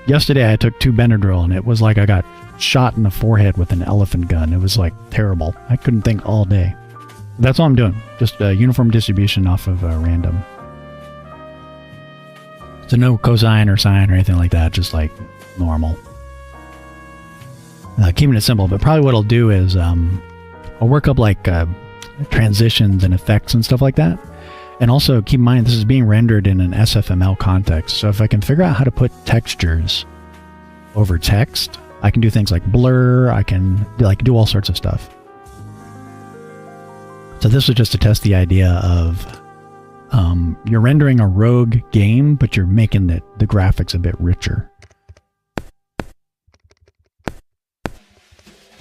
yesterday I took 2 Benadryl, and it was like I got shot in the forehead with an elephant gun. It was like terrible. I couldn't think all day. That's all I'm doing. Just a uniform distribution off of a random. So no cosine or sine or anything like that. Just like normal. Keeping it simple. But probably what I'll do is I'll work up like transitions and effects and stuff like that. And also keep in mind this is being rendered in an SFML context. So if I can figure out how to put textures over text, I can do things like blur, I can do all sorts of stuff. So this was just to test the idea of you're rendering a rogue game, but you're making the graphics a bit richer.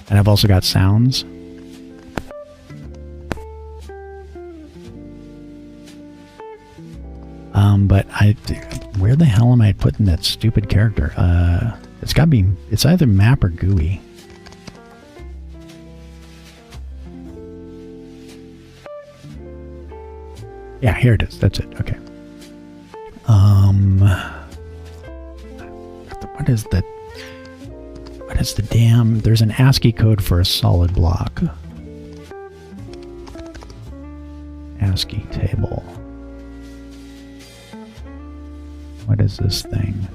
And I've also got sounds. But where the hell am I putting that stupid character? It's gotta be, it's either map or GUI. Yeah, here it is. That's it. Okay. What is the damn, there's an ASCII code for a solid block. ASCII table. What is this thing?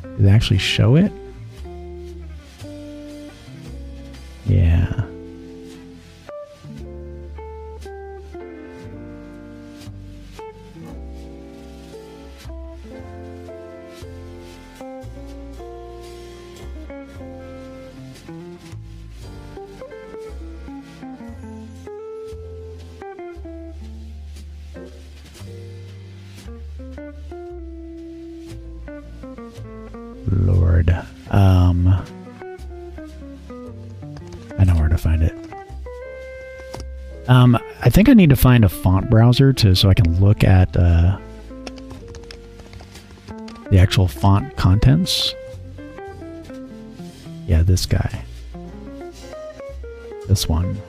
Do they actually show it? Yeah. Lord. I know where to find it. I think I need to find a font browser so I can look at the actual font contents. Yeah, this guy. This one.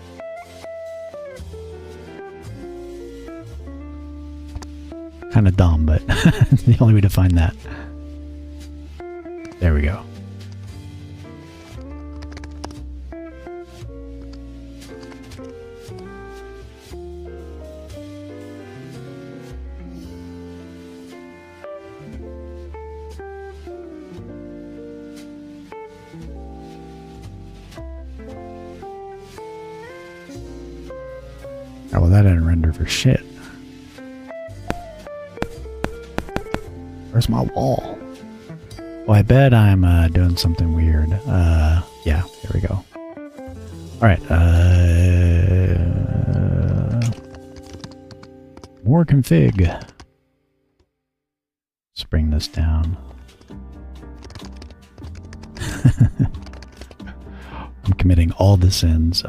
Kind of dumb, but the only way to find that. There we go. Oh, well, that didn't render for shit. Where's my wall? Well, I bet I'm doing something weird. Yeah, here we go. Alright, more config. Let's bring this down. I'm committing all the sins.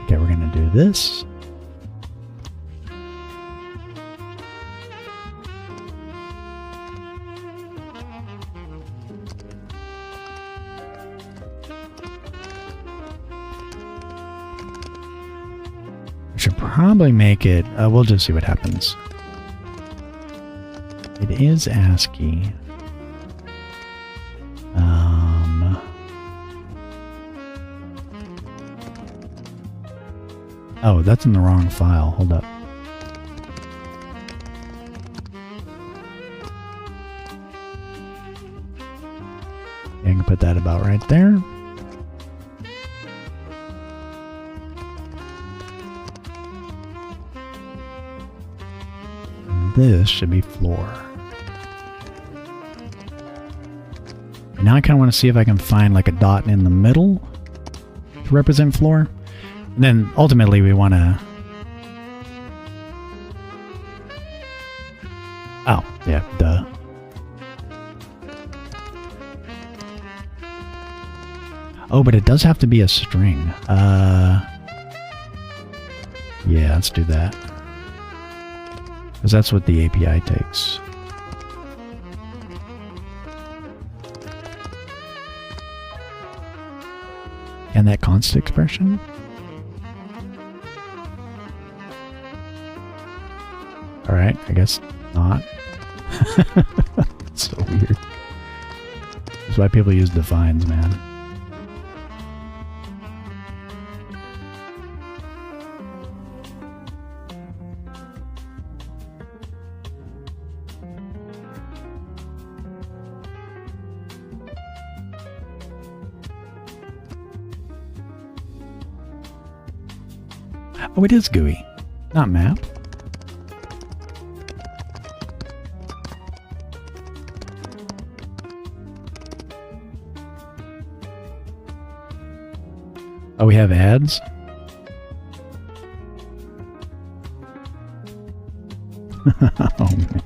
Okay, we're gonna do this. Should probably make it, we'll just see what happens. It is ASCII. Oh, that's in the wrong file. Hold up. I can put that about right there. This should be floor. And now I kind of want to see if I can find like a dot in the middle to represent floor. And then ultimately we want to... Oh, yeah, duh. Oh, but it does have to be a string. Yeah, let's do that. Because that's what the API takes. And that const expression? Alright, I guess not. That's so weird. That's why people use defines, man. Oh, it is GUI, not map. Oh, we have ads? Oh, man.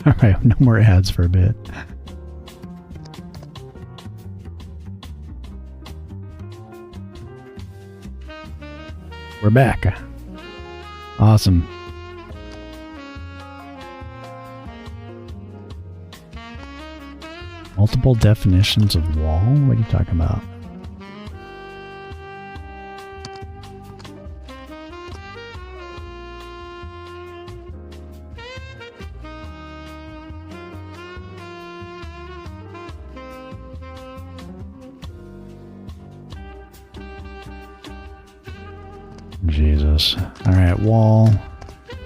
Alright, no more ads for a bit. We're back. Awesome. Multiple definitions of wall? What are you talking about? Jesus. Alright, wall.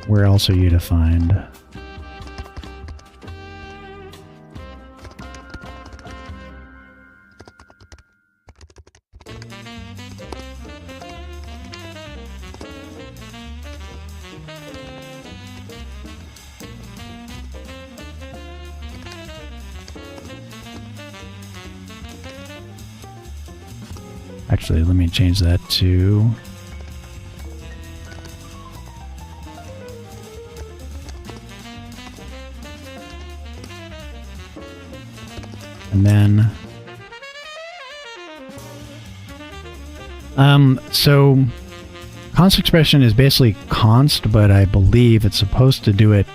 Where else are you defined? Actually, let me change that to... And then... so... const expression is basically const, but I believe it's supposed to do it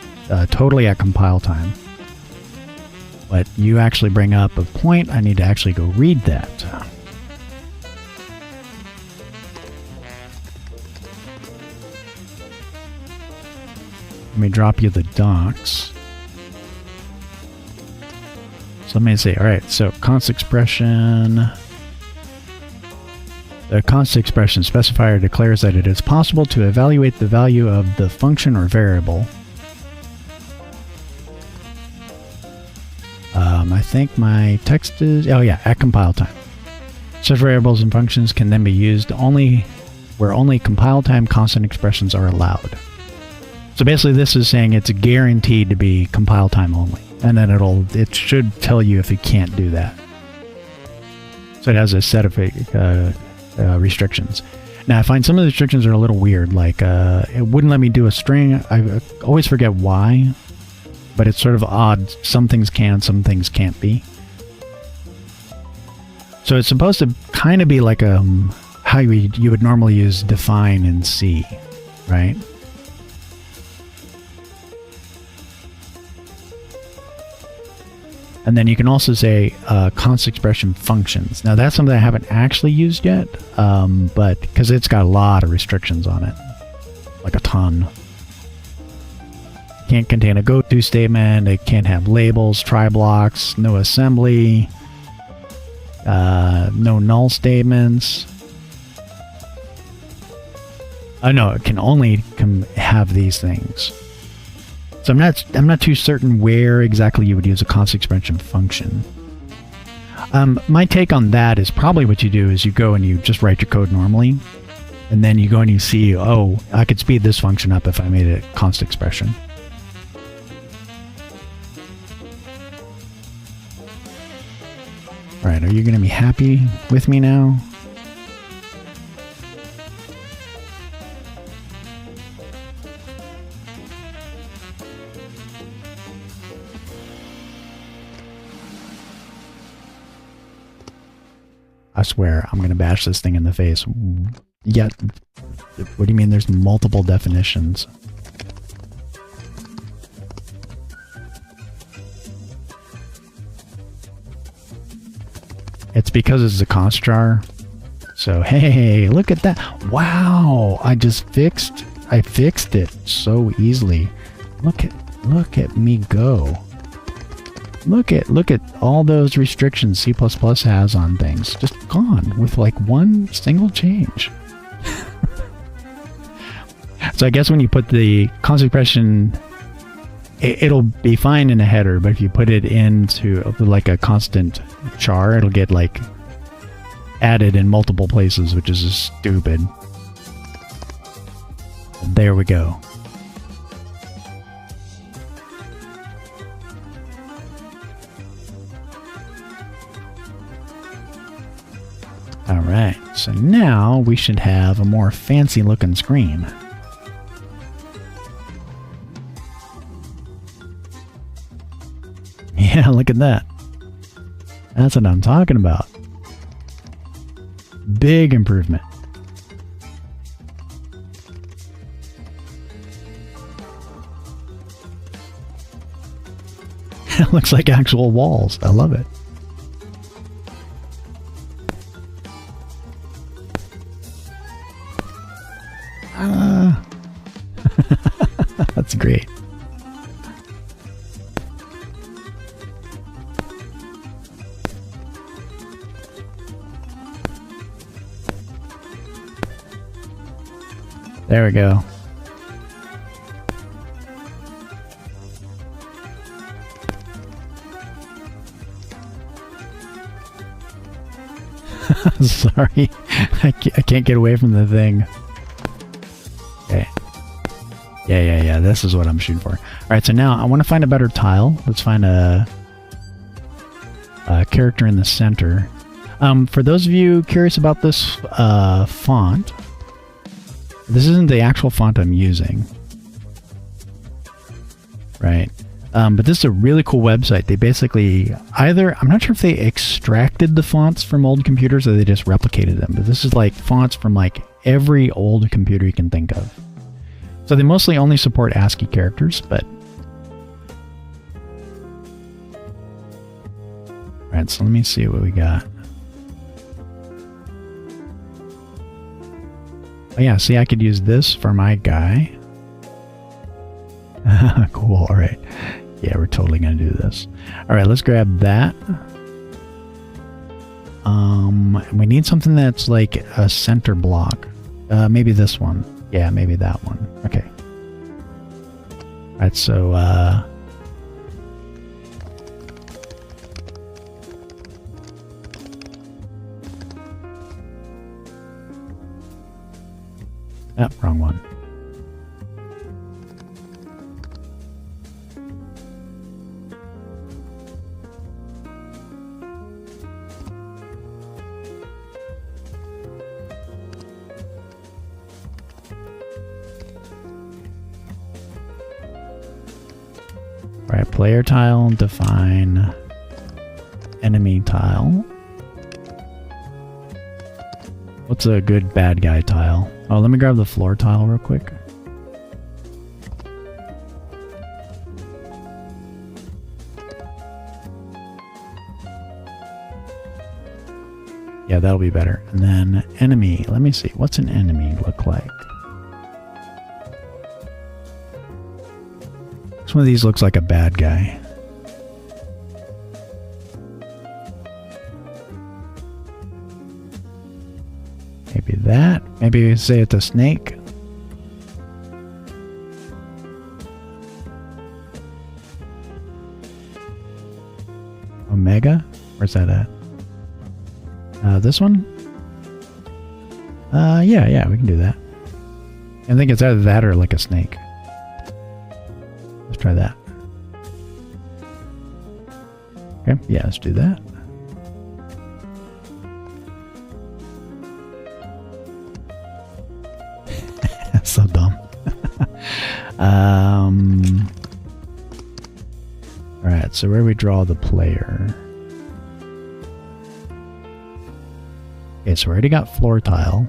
totally at compile time. But you actually bring up a point, I need to actually go read that. Let me drop you the docs. So let me say, alright, so const expression. The const expression specifier declares that it is possible to evaluate the value of the function or variable. I think my text is, oh yeah, at compile time. Such variables and functions can then be used only where only compile time constant expressions are allowed. So basically this is saying it's guaranteed to be compile time only. And then it should tell you if you can't do that. So it has a set of restrictions. Now I find some of the restrictions are a little weird, like it wouldn't let me do a string. I always forget why, but it's sort of odd. Some things can, some things can't be. So it's supposed to kind of be like how you would normally use define in C, right? And then you can also say const expression functions. Now that's something I haven't actually used yet, but because it's got a lot of restrictions on it, like a ton. Can't contain a go-to statement. It can't have labels, try blocks, no assembly, no null statements. No, it can only have these things. So I'm not too certain where exactly you would use a const expression function. My take on that is probably what you do is you go and you just write your code normally, and then you go and you see, oh, I could speed this function up if I made it const expression. Alright, are you going to be happy with me now? I swear, I'm going to bash this thing in the face. Yeah, what do you mean there's multiple definitions? It's because it's a const jar. So, hey, look at that. Wow, I fixed it so easily. Look at me go. Look at all those restrictions C++ has on things. Just gone with like one single change. So I guess when you put the const expression, it'll be fine in a header, but if you put it into like a constant char, it'll get like added in multiple places, which is just stupid. There we go. Alright, so now we should have a more fancy looking screen. Yeah, look at that. That's what I'm talking about. Big improvement. It looks like actual walls. I love it. That's great. There we go. Sorry, I can't get away from the thing. Okay. Yeah. This is what I'm shooting for. All right, so now I want to find a better tile. Let's find a character in the center. For those of you curious about this font, this isn't the actual font I'm using, right? But this is a really cool website. They basically either, I'm not sure if they extracted the fonts from old computers or they just replicated them, but this is like fonts from like every old computer you can think of. So they mostly only support ASCII characters, but... Alright, so let me see what we got. Oh yeah, see, I could use this for my guy. Cool, alright. Yeah, we're totally gonna do this. Alright, let's grab that. We need something that's like a center block. Maybe this one. Yeah, maybe that one. Okay. Alright, so, oh, wrong one. Alright, player tile, define enemy tile. What's a good bad guy tile? Oh, let me grab the floor tile real quick. Yeah, that'll be better. And then enemy. Let me see. What's an enemy look like? One of these looks like a bad guy. Maybe that. Maybe say it's a snake. Omega? Where's that at? This one? Yeah, we can do that. I think it's either that or like a snake. Let's try that. Okay, yeah, let's do that. That's so dumb. Alright, so where do we draw the player? Okay, so we already got floor tile.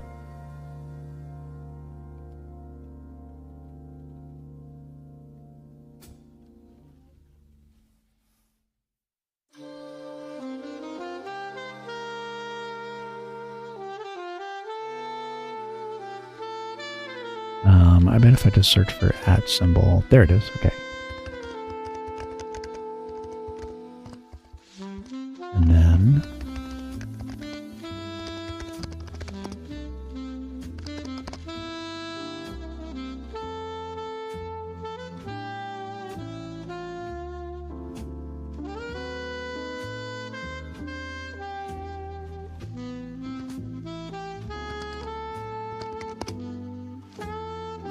I bet if I just search for @ symbol, there it is, okay. And then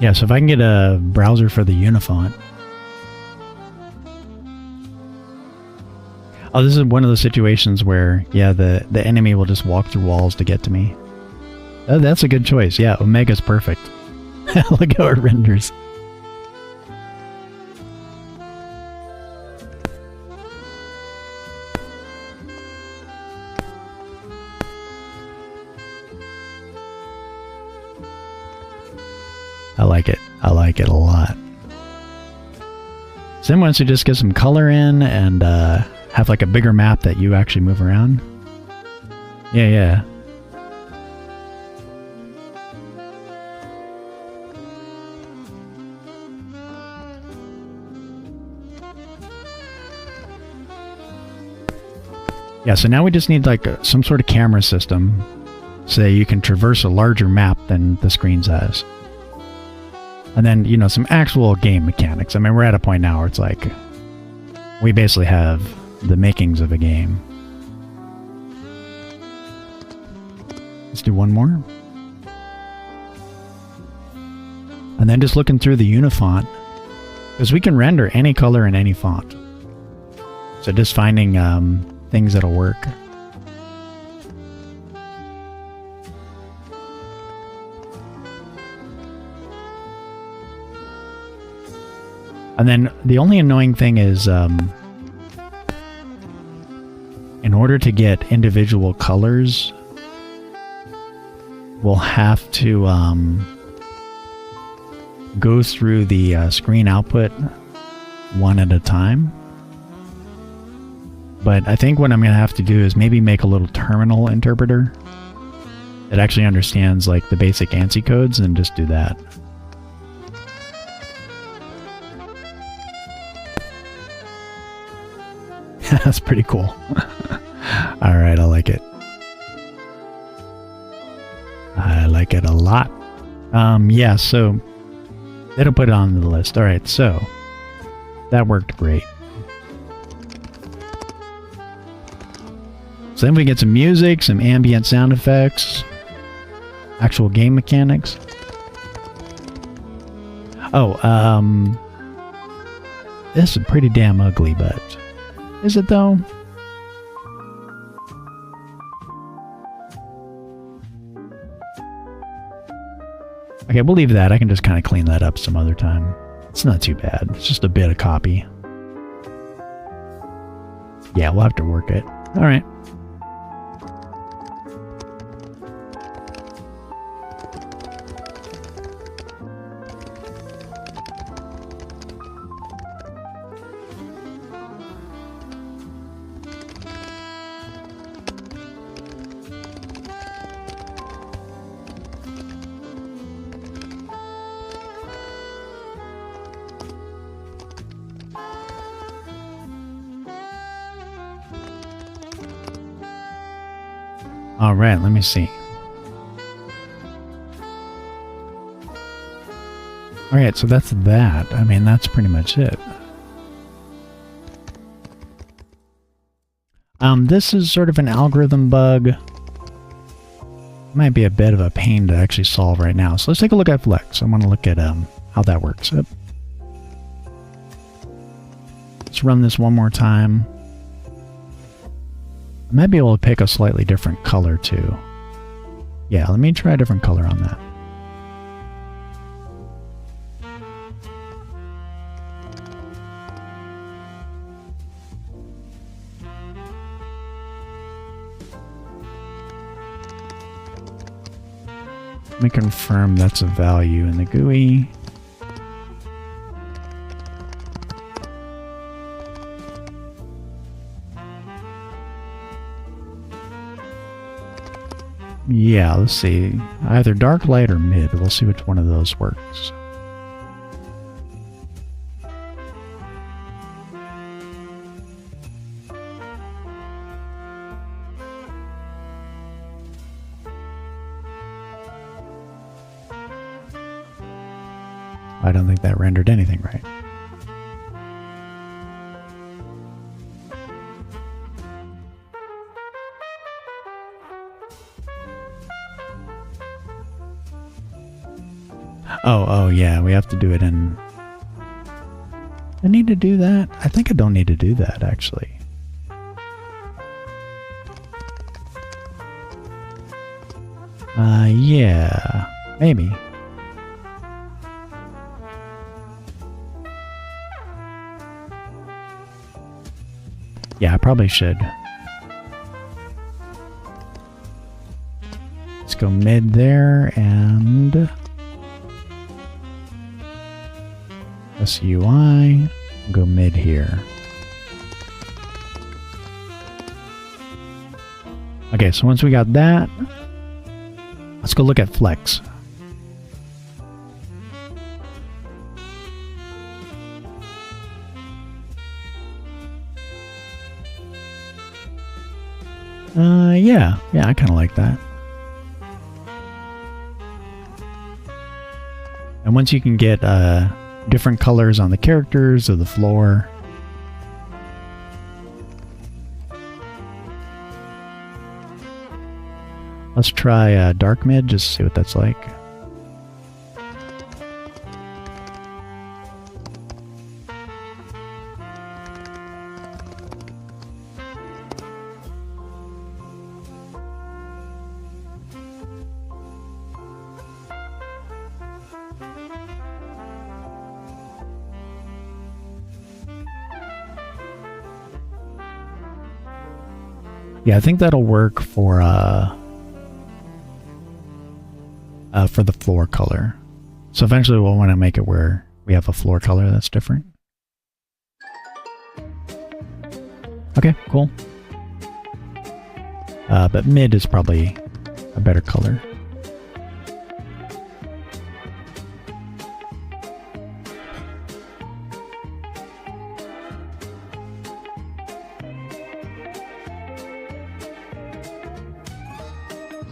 yeah, so if I can get a browser for the Unifont. Oh, this is one of those situations where, yeah, the enemy will just walk through walls to get to me. Oh, that's a good choice. Yeah, Omega's perfect. Look how it renders. I like it. I like it a lot. So then once you just get some color in and have like a bigger map that you actually move around. Yeah. Yeah, so now we just need like some sort of camera system so that you can traverse a larger map than the screen size. And then, you know, some actual game mechanics. I mean, we're at a point now where it's like, we basically have the makings of a game. Let's do one more. And then just looking through the unifont, because we can render any color in any font. So just finding things that'll work. And then the only annoying thing is, in order to get individual colors, we'll have to go through the screen output one at a time. But I think what I'm going to have to do is maybe make a little terminal interpreter that actually understands like the basic ANSI codes and just do that. That's pretty cool. Alright, I like it. I like it a lot. Yeah, so it'll put it on the list. Alright, so that worked great. So then we get some music, some ambient sound effects, actual game mechanics. Oh, this is pretty damn ugly, but is it though? Okay, we'll leave that. I can just kind of clean that up some other time. It's not too bad. It's just a bit of copy. Yeah, we'll have to work it. All right. All right, let me see. All right, so that's that. I mean, that's pretty much it. This is sort of an algorithm bug. Might be a bit of a pain to actually solve right now. So let's take a look at Flex. I want to look at how that works. Yep. Let's run this one more time. I might be able to pick a slightly different color too. Yeah, let me try a different color on that. Let me confirm that's a value in the GUI. Yeah, let's see. Either dark, light, or mid. We'll see which one of those works. I don't think that rendered anything right. Oh, yeah, we have to do it in... I need to do that? I think I don't need to do that, actually. Yeah, maybe. Yeah, I probably should. Let's go mid there and... SUI, go mid here. Okay, so once we got that, let's go look at Flex. Yeah, I kind of like that. And And once you can get different colors on the characters or the floor, let's try dark mid, just to see what that's like. Yeah, I think that'll work for the floor color. So eventually we'll want to make it where we have a floor color that's different. Okay, cool. But mid is probably a better color.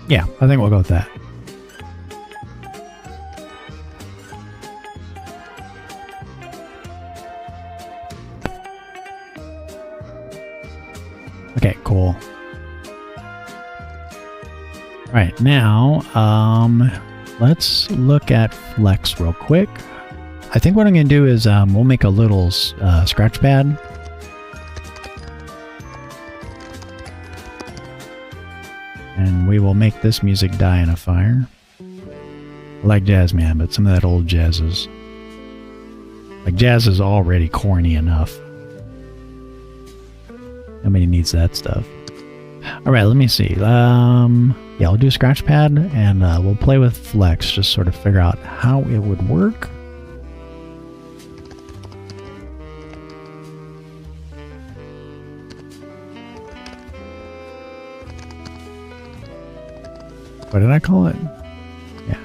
Yeah, I think we'll go with that. Okay, cool. All right, now let's look at flex real quick. I think what I'm going to do is we'll make a little scratch pad. And we will make this music die in a fire. I like jazz, man, but some of that old jazz is... Like, jazz is already corny enough. Nobody needs that stuff. Alright, let me see. Yeah, I'll do a scratch pad, and we'll play with flex, just sort of figure out how it would work. What did I call it? Yeah.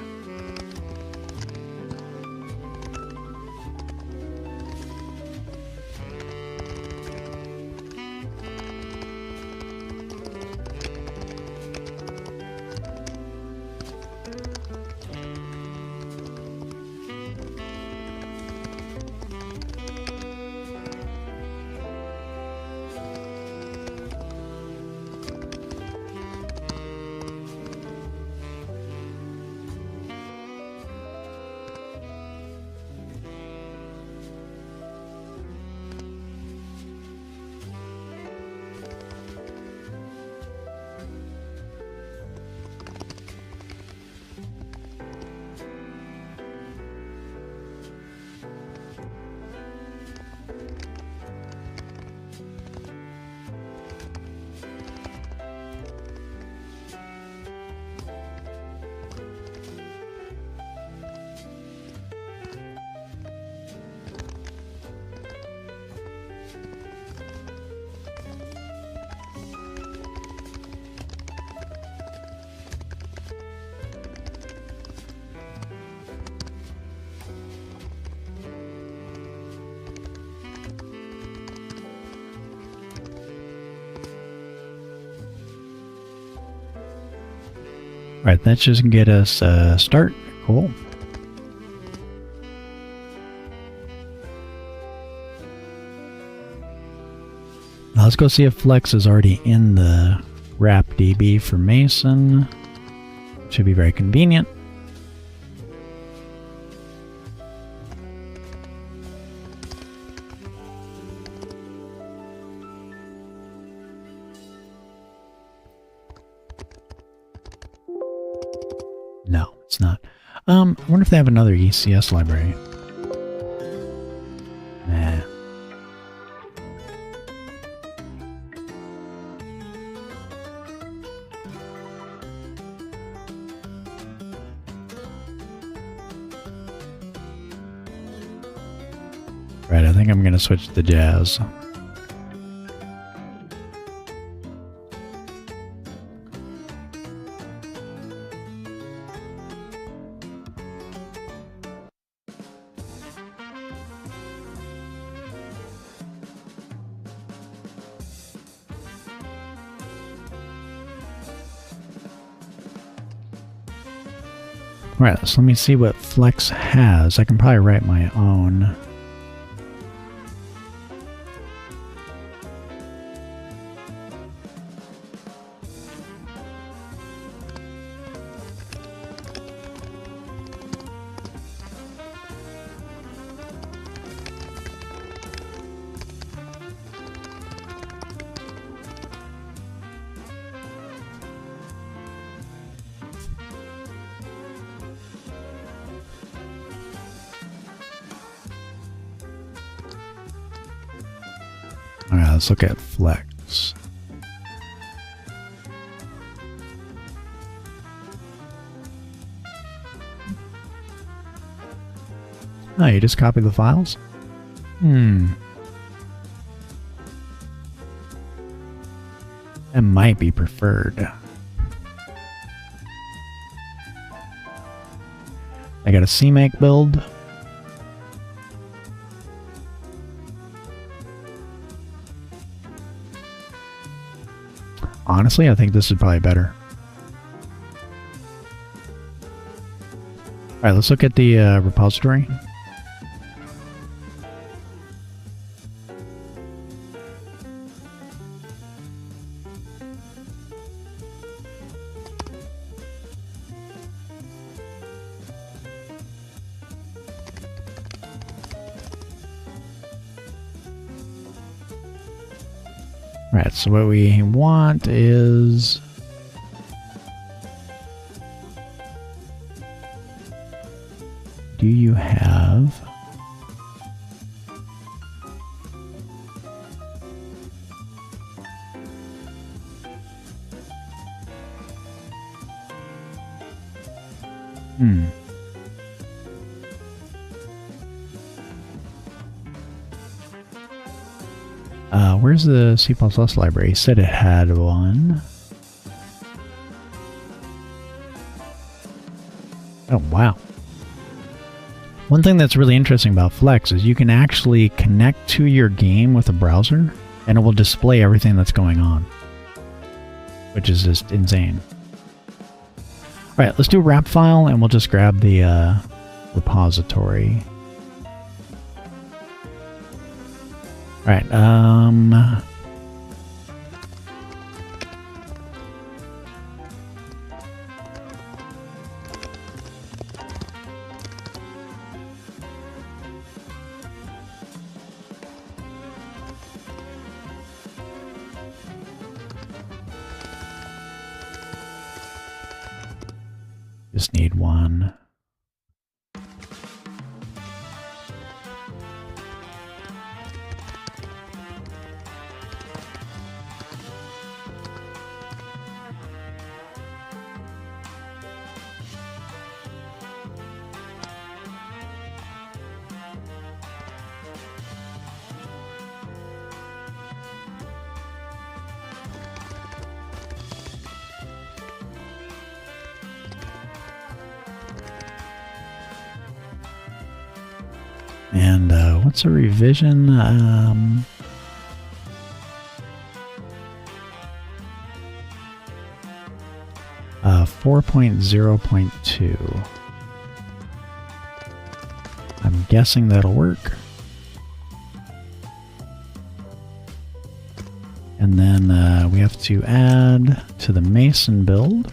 Alright, that should get us a start. Cool. Now let's go see if Flex is already in the wrap DB for Mason. Should be very convenient. No, it's not. I wonder if they have another ECS library. Nah. Right, I think I'm going to switch to jazz. Right, so let me see what Flex has. I can probably write my own. Alright, let's look at Flex. Oh, you just copy the files? That might be preferred. I got a CMake build. Honestly, I think this is probably better. Alright, let's look at the repository. Right, so what we want is do you have where's the C++ library? It said it had one. Oh, wow. One thing that's really interesting about Flex is you can actually connect to your game with a browser and it will display everything that's going on, which is just insane. All right, let's do a wrap file and we'll just grab the repository. All right, just need one. And what's a revision? 4.0.2. I'm guessing that'll work. And then we have to add to the Mason build.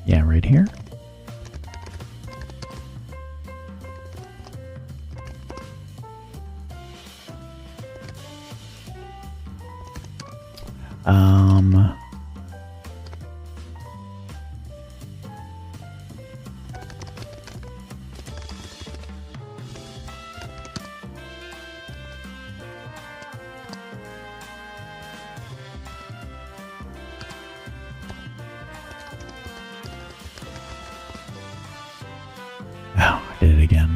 Yeah, right here. Oh, I did it again.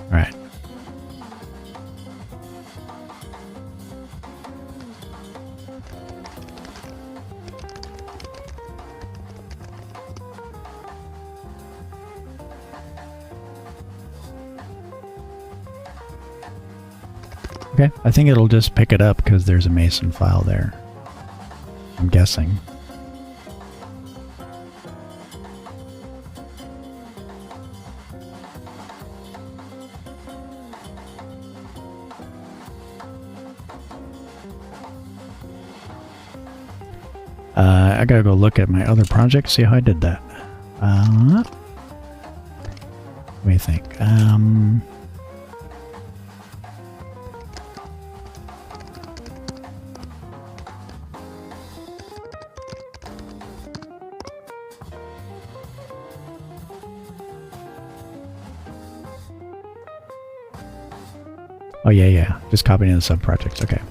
All right. Okay, I think it'll just pick it up because there's a Mason file there. I'm guessing. I gotta go look at my other project, see how I did that. What do you think? Oh yeah, just copying the sub-projects, okay.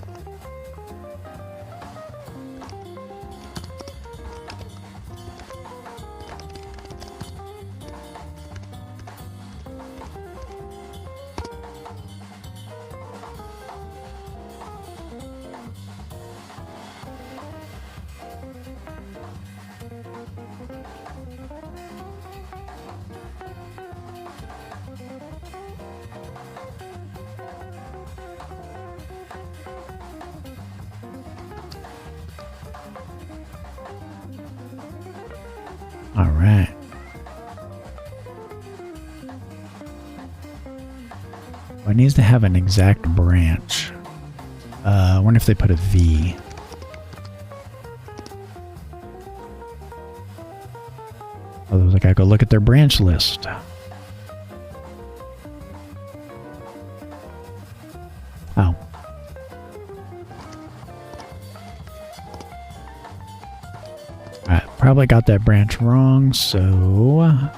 All right. Well, it needs to have an exact branch. I wonder if they put a V. Otherwise, I gotta go look at their branch list. Oh. Alright, probably got that branch wrong, so...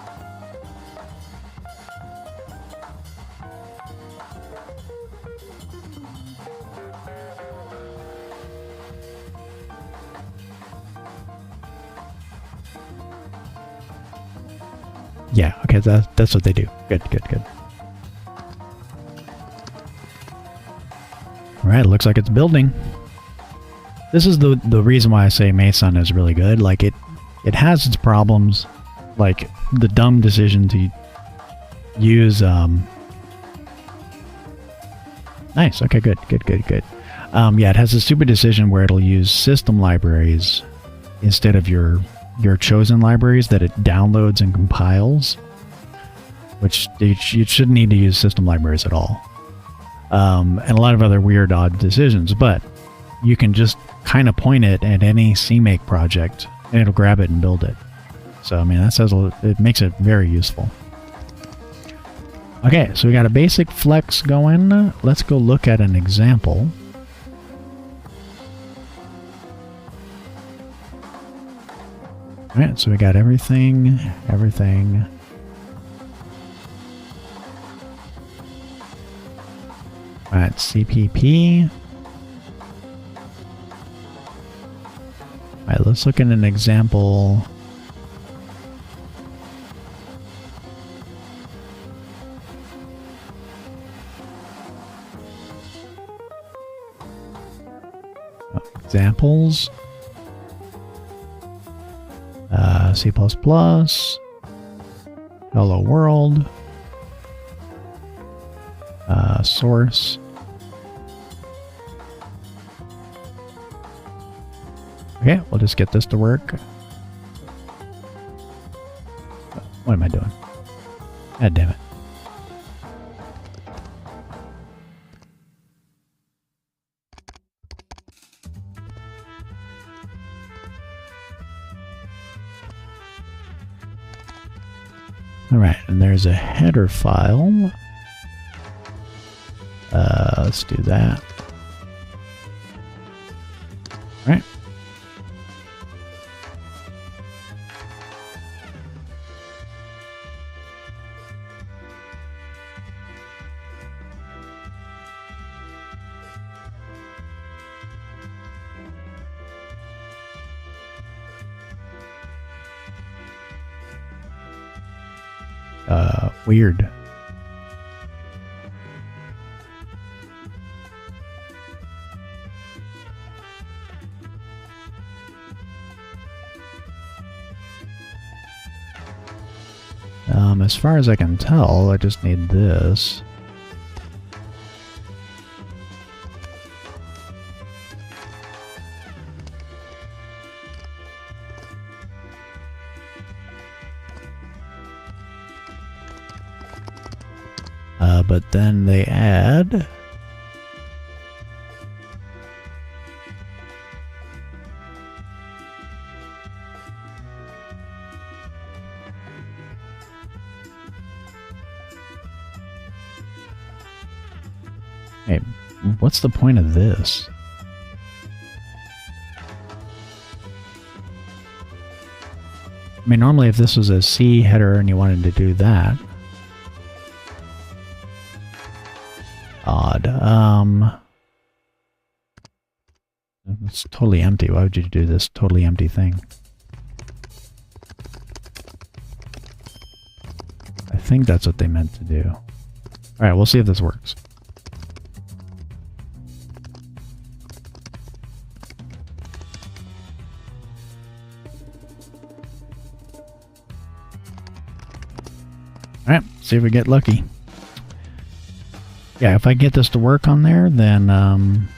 Yeah, okay, that's what they do. Good. Alright, looks like it's building. This is the reason why I say Mason is really good. Like, it has its problems. Like, the dumb decision to use, Nice, okay, good. Yeah, it has a stupid decision where it'll use system libraries instead of your chosen libraries that it downloads and compiles, which you shouldn't need to use system libraries at all. And a lot of other weird, odd decisions, but you can just kind of point it at any CMake project and it'll grab it and build it. So, I mean, it makes it very useful. Okay, so we got a basic flex going. Let's go look at an example. Alright, so we got everything. Alright, CPP. Alright, let's look at an example. Examples. C++, Hello World, source. Okay, we'll just get this to work. What am I doing? God damn it. Alright, and there's a header file. Let's do that. Alright. Weird. As far as I can tell, I just need this. But then they add... Hey, what's the point of this? I mean, normally if this was a C header and you wanted to do that... Odd. It's totally empty. Why would you do this totally empty thing? I think that's what they meant to do. Alright, we'll see if this works. Alright, see if we get lucky. Yeah, if I get this to work on there, then I'm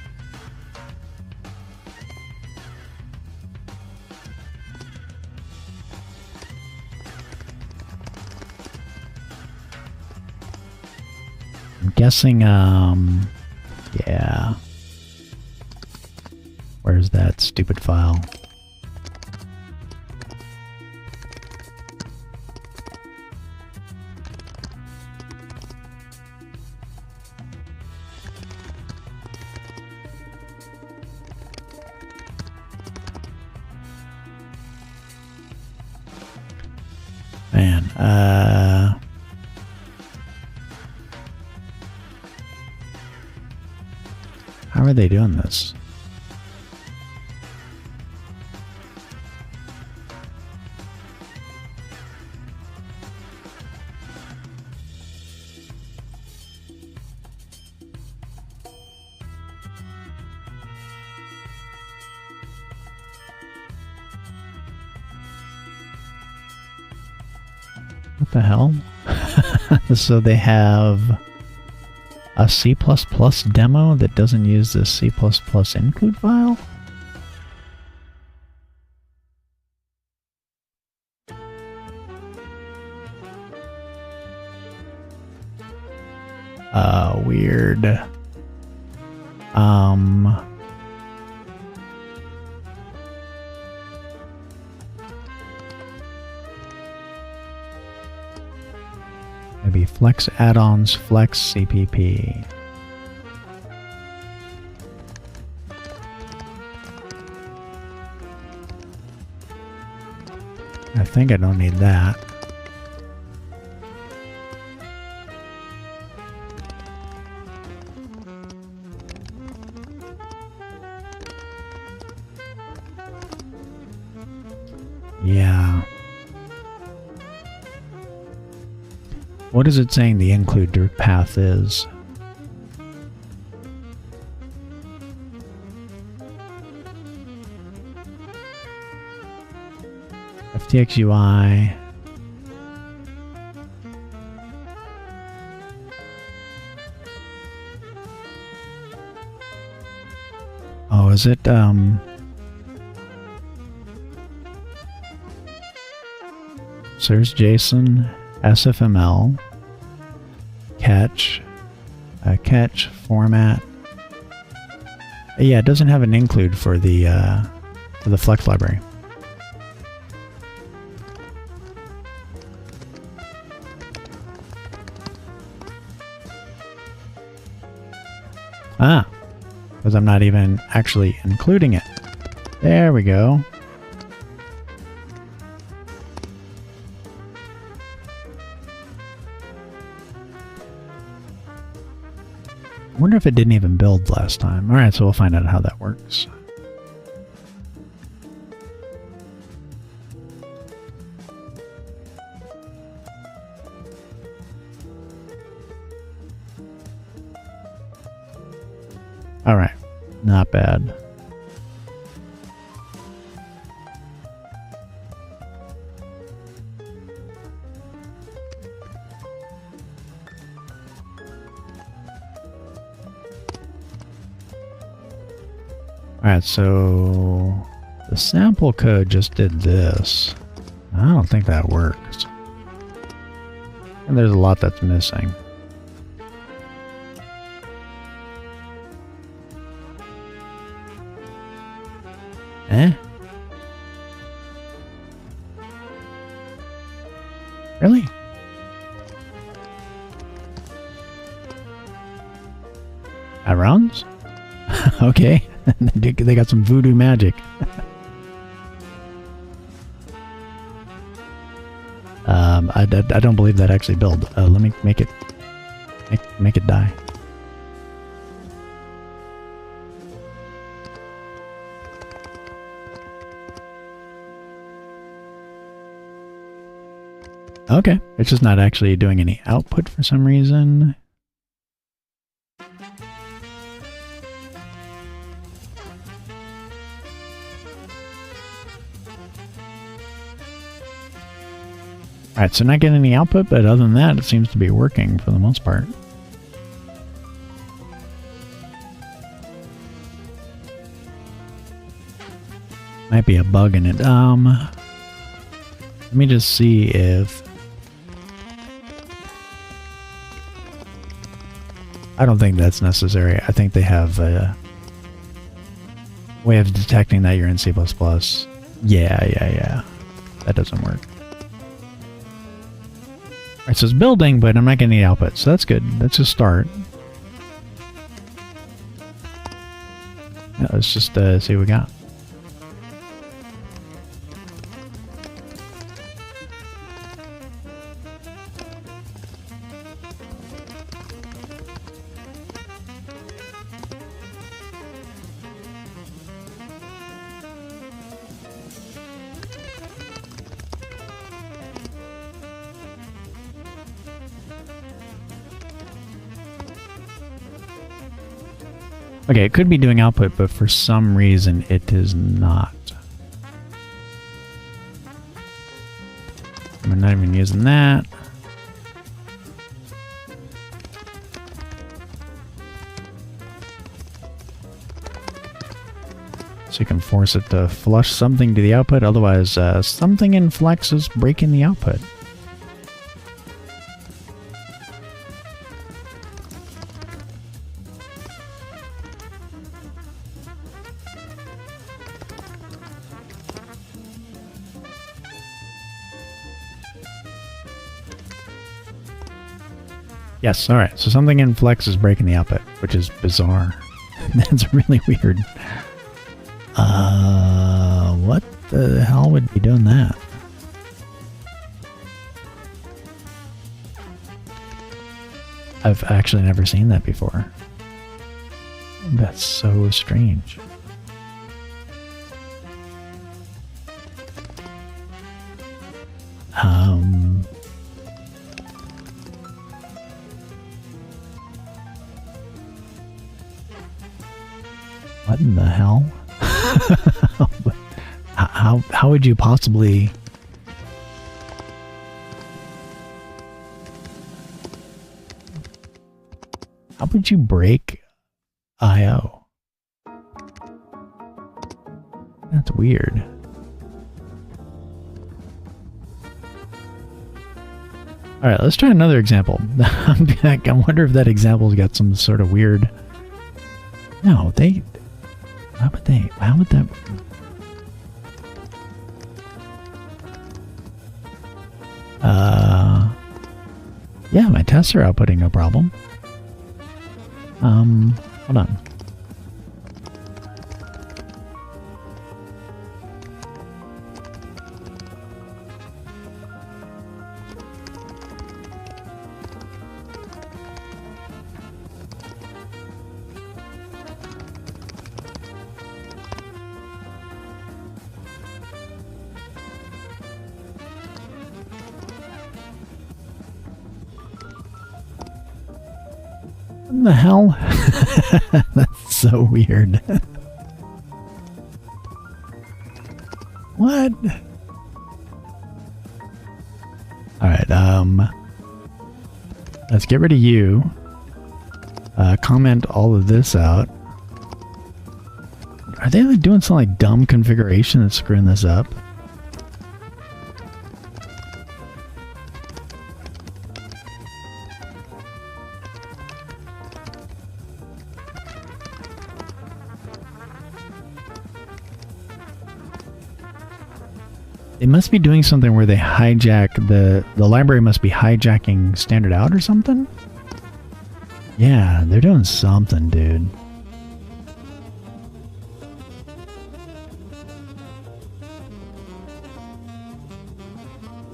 guessing, yeah. Where's that stupid file? Man, how are they doing this? What the hell? So they have a C++ demo that doesn't use the C++ include file? Weird. Maybe Flex Add-ons, Flex CPP. I think I don't need that. Yeah. What is it saying the include path is? FTX UI. Oh, is it, so there's JSON, SFML, catch, catch, format. Yeah, it doesn't have an include for the Flex library. Ah, because I'm not even actually including it. There we go. I wonder if it didn't even build last time. Alright, so we'll find out how that works. Alright, not bad. Alright, so the sample code just did this. I don't think that works. And there's a lot that's missing. Eh? Really? That runs? Okay. They got some voodoo magic. I don't believe that actually build. Let me make it make it die. Okay, it's just not actually doing any output for some reason. Alright, so not getting any output, but other than that, it seems to be working for the most part. Might be a bug in it. Let me just see if... I don't think that's necessary. I think they have a way of detecting that you're in C++. Yeah. That doesn't work. Alright, so it's building, but I'm not getting any output, so that's good. That's a start. Yeah, let's just see what we got. Okay, it could be doing output, but for some reason it is not. I'm not even using that. So you can force it to flush something to the output, otherwise something in Flex is breaking the output. Yes, alright, so something in Flex is breaking the output, which is bizarre. That's really weird. What the hell would be doing that? I've actually never seen that before. That's so strange. What in the hell? How would you possibly... How would you break I/O? That's weird. Alright, let's try another example. I wonder if that example's got some sort of weird... No, they... How would they... How would that... Yeah, my tests are outputting no problem. Hold on. What the hell? That's so weird. What? Alright, let's get rid of you. Comment all of this out. Are they like doing some like dumb configuration that's screwing this up? They must be doing something where they hijack the library must be hijacking standard out or something? Yeah, they're doing something, dude.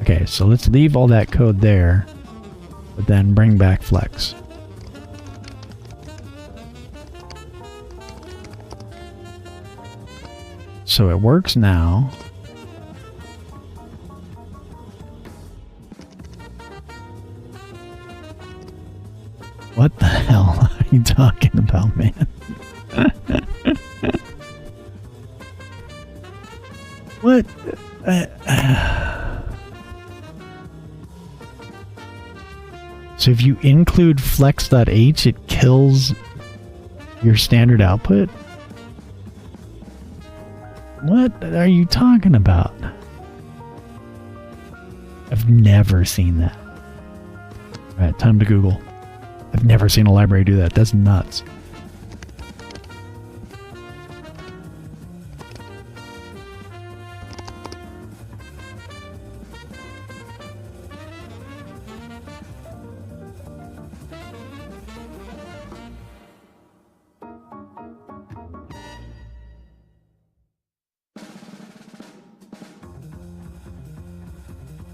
Okay, so let's leave all that code there, but then bring back Flex. So it works now. What the hell are you talking about, man? What? So if you include flex.h, it kills your standard output? What are you talking about? I've never seen that. Alright, time to Google. I've never seen a library do that. That's nuts.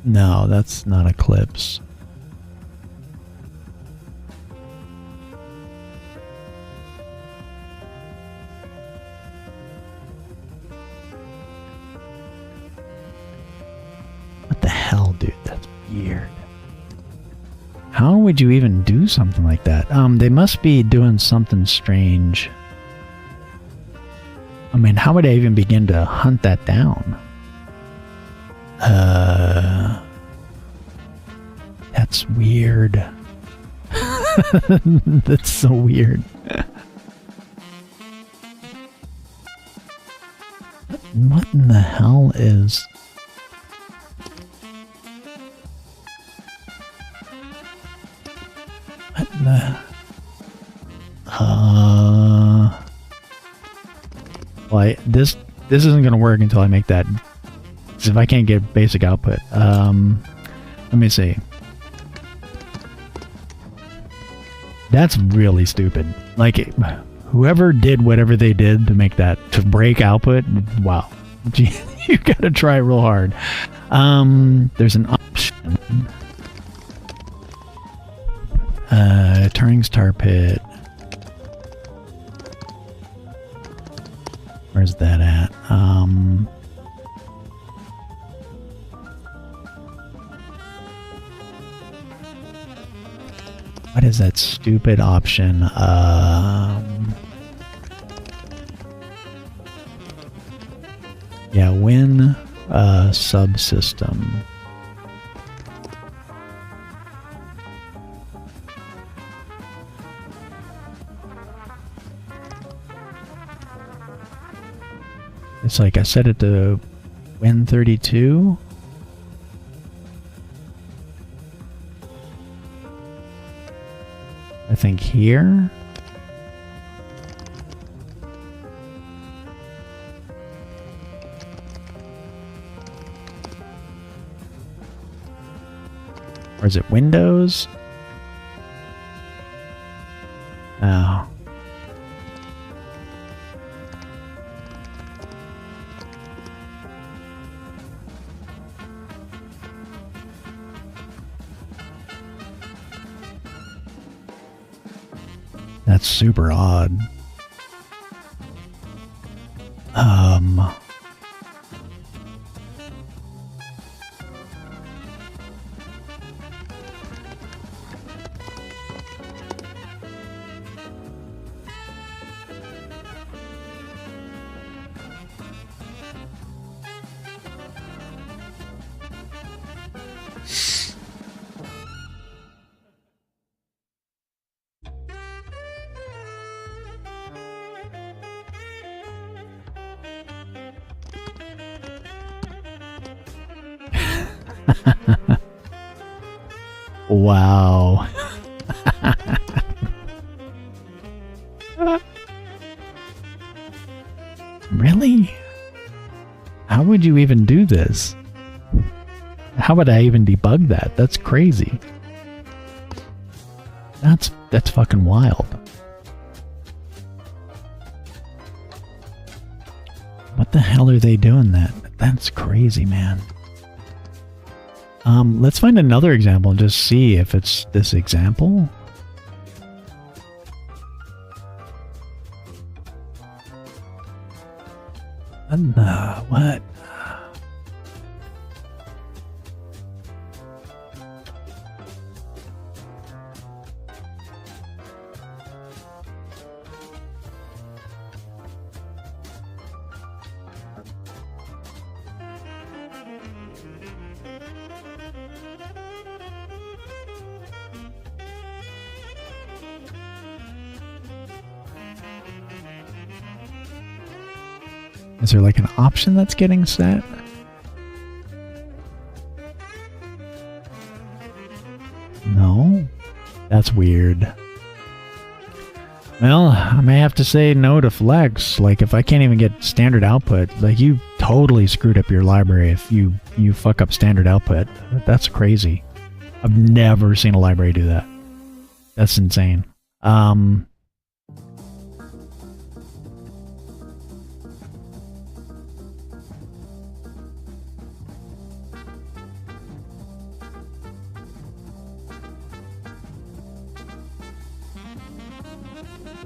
No, that's not Eclipse. What the hell, dude? That's weird. How would you even do something like that? They must be doing something strange. I mean, how would I even begin to hunt that down? That's weird. That's so weird. What in the hell is... What the... Well, this isn't gonna work until I make that. Because if I can't get basic output, let me see. That's really stupid. Like, whoever did whatever they did to make that, to break output, wow. You gotta try real hard. There's an option. Turing's tar pit. Where's that at? What is that stupid option? Yeah, win subsystem. It's like I set it to win 32. I think here. Or is it Windows? Oh. That's super odd. Wow. Really? How would you even do this? how would I even debug that? That's crazy. That's fucking wild. What the hell are they doing that? That's crazy, man. Let's find another example and just see if it's this example. What? Is there like an option that's getting set? No? That's weird. Well, I may have to say no to flex. Like, if I can't even get standard output, like, you totally screwed up your library if you fuck up standard output. That's crazy. I've never seen a library do that. That's insane.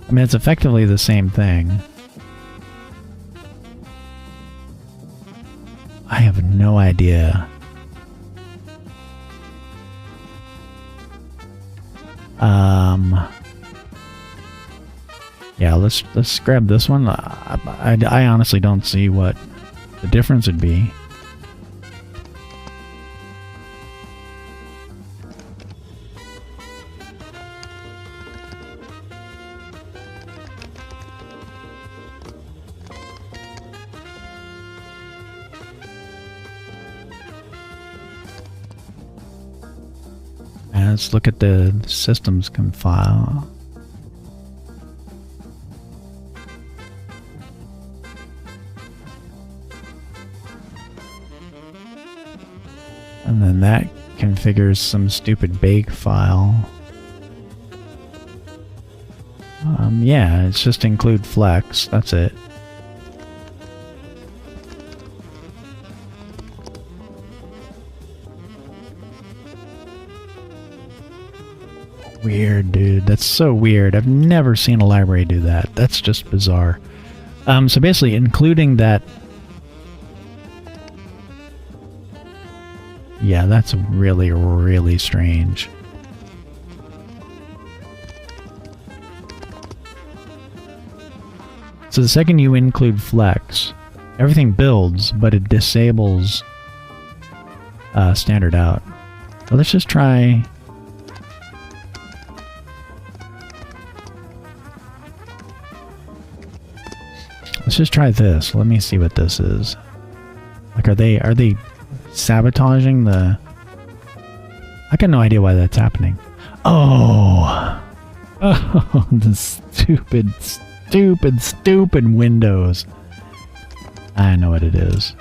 I mean, it's effectively the same thing. I have no idea. Yeah, let's grab this one. I honestly don't see what the difference would be. Let's look at the systems file. And then that configures some stupid bake file. Yeah, it's just include flex. That's it. Weird, dude. That's so weird. I've never seen a library do that. That's just bizarre. So basically, including that... Yeah, that's really, really strange. So the second you include flex, everything builds, but it disables standard out. Well, let's just try... Let's just try this. Let me see what this is. Like, are they sabotaging the... I got no idea why that's happening. Oh! Oh, the stupid Windows. I know what it is.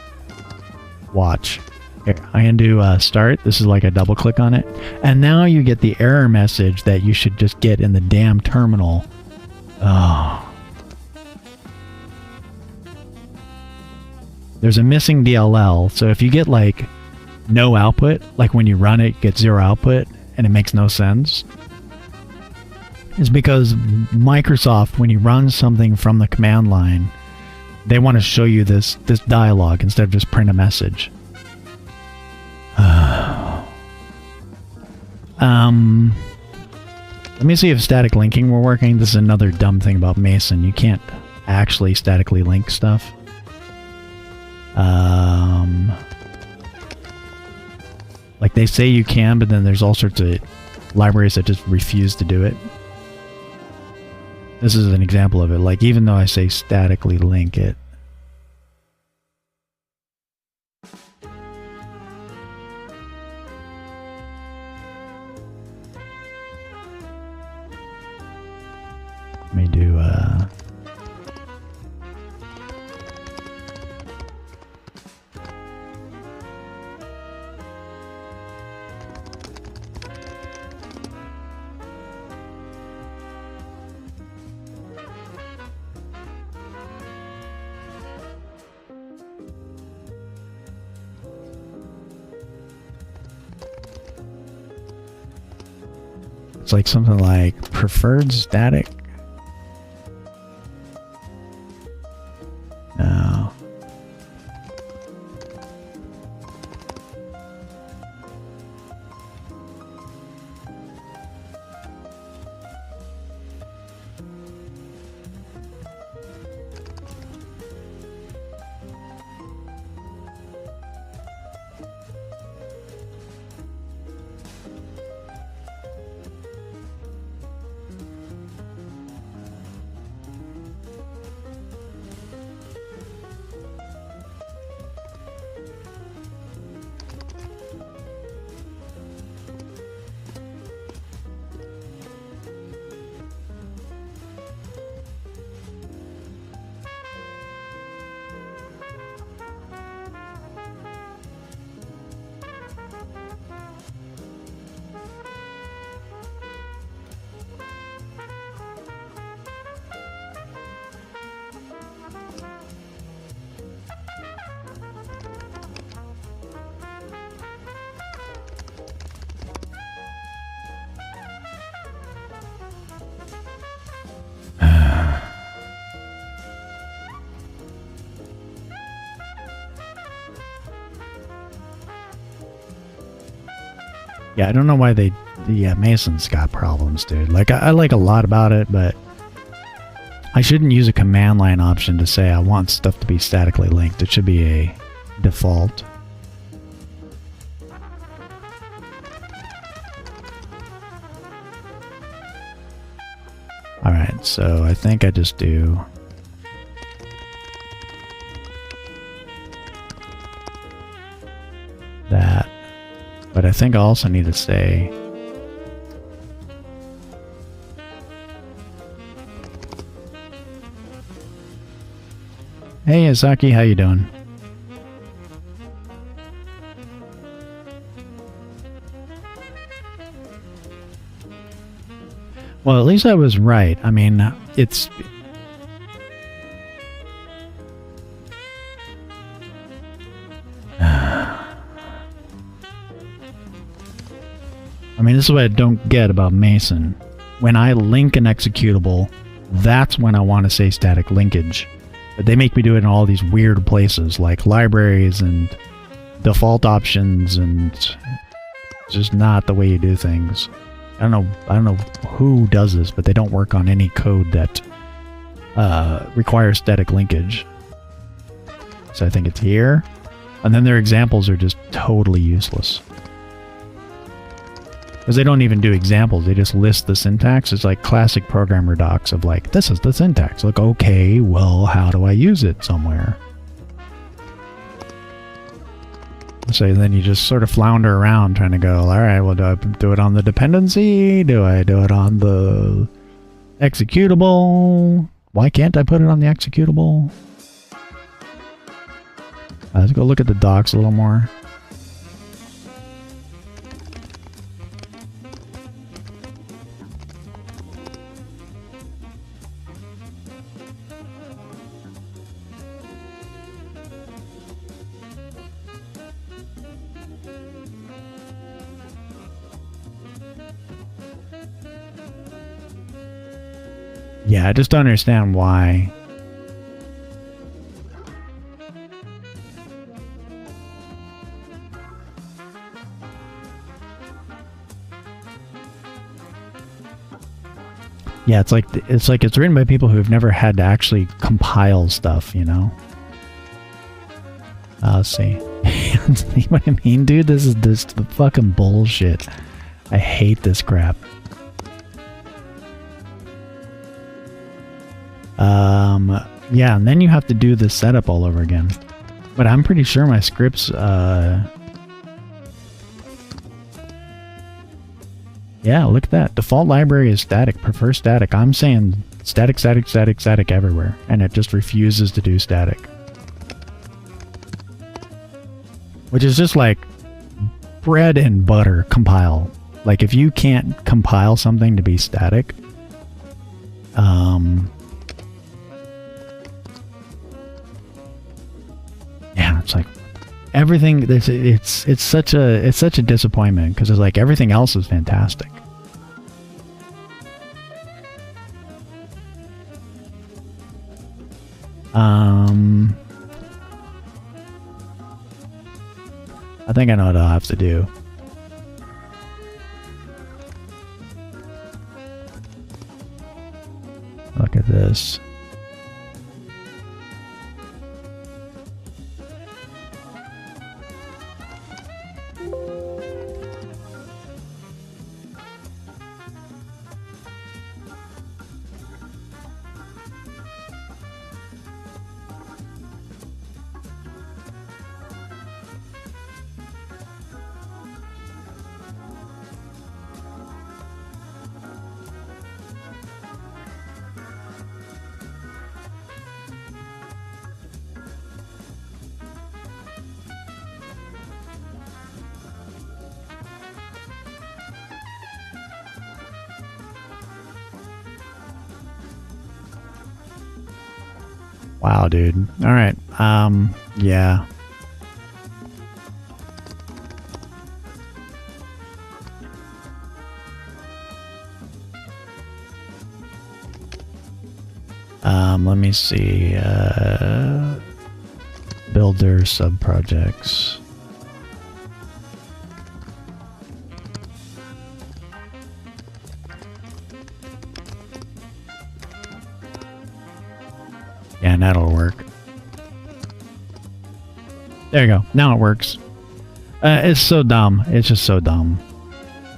Watch. Here, I'm gonna do start. This is like a double click on it. And now you get the error message that you should just get in the damn terminal. Oh. There's a missing DLL, so if you get like no output, like when you run it, get zero output, and it makes no sense, it's because Microsoft, when you run something from the command line, they want to show you this dialogue instead of just print a message. Let me see if static linking were working. This is another dumb thing about Mason. You can't actually statically link stuff. Like they say you can, but then there's all sorts of libraries that just refuse to do it. This is an example of it. Like, even though I say statically link it. Let me do, It's like something like preferred static. No. Yeah, I don't know why the Mason's got problems, dude. Like, I like a lot about it, but I shouldn't use a command line option to say I want stuff to be statically linked. It should be a default. Alright, so I think I just do... that. But I think I also need to say... Hey Isaki, how you doing? Well, at least I was right. I mean, it's... I mean, this is what I don't get about Mason. When I link an executable, that's when I want to say static linkage. But they make me do it in all these weird places, like libraries and default options, and it's just not the way you do things. I don't know who does this, but they don't work on any code that requires static linkage. So I think it's here. And then their examples are just totally useless. Because they don't even do examples, they just list the syntax. It's like classic programmer docs of like, this is the syntax. Like, okay, well, how do I use it somewhere? So then you just sort of flounder around trying to go, alright, well, do I do it on the dependency? Do I do it on the executable? Why can't I put it on the executable? Let's go look at the docs a little more. Yeah, I just don't understand why. Yeah, it's like it's written by people who've never had to actually compile stuff, you know? Let's see. See what I mean, dude? This is the fucking bullshit. I hate this crap. Yeah, and then you have to do the setup all over again. But I'm pretty sure my scripts, yeah, look at that. Default library is static. Prefer static. I'm saying static, static, static, static everywhere. And it just refuses to do static. Which is just like bread and butter compile. Like if you can't compile something to be static, yeah, it's like everything. It's such a disappointment because it's like everything else is fantastic. I think I know what I'll have to do. Look at this. Wow, dude. All right. Yeah. Let me see. Builder subprojects. Yeah, and that'll work. There you go. Now it works. It's so dumb. It's just so dumb.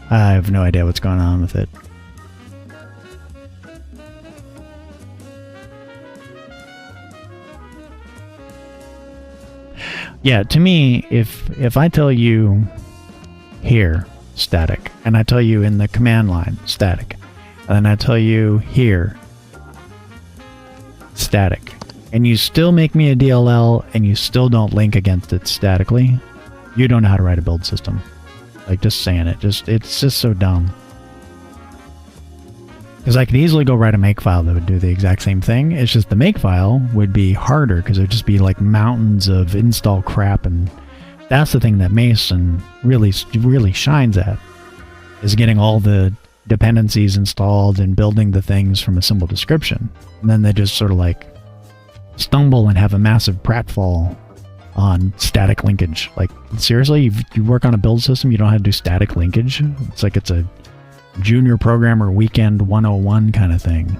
I have no idea what's going on with it. Yeah, to me, if I tell you here, static, and I tell you in the command line, static, and then I tell you here, static, and you still make me a DLL and you still don't link against it statically, you don't know how to write a build system. Like, just saying it. It's just so dumb. Because I could easily go write a makefile that would do the exact same thing. It's just the makefile would be harder because it would just be like mountains of install crap, and that's the thing that Mason really shines at, is getting all the dependencies installed and building the things from a simple description. And then they just sort of like stumble and have a massive pratfall on static linkage. Like, seriously, you work on a build system, you don't have to do static linkage? It's like it's a junior programmer weekend 101 kind of thing.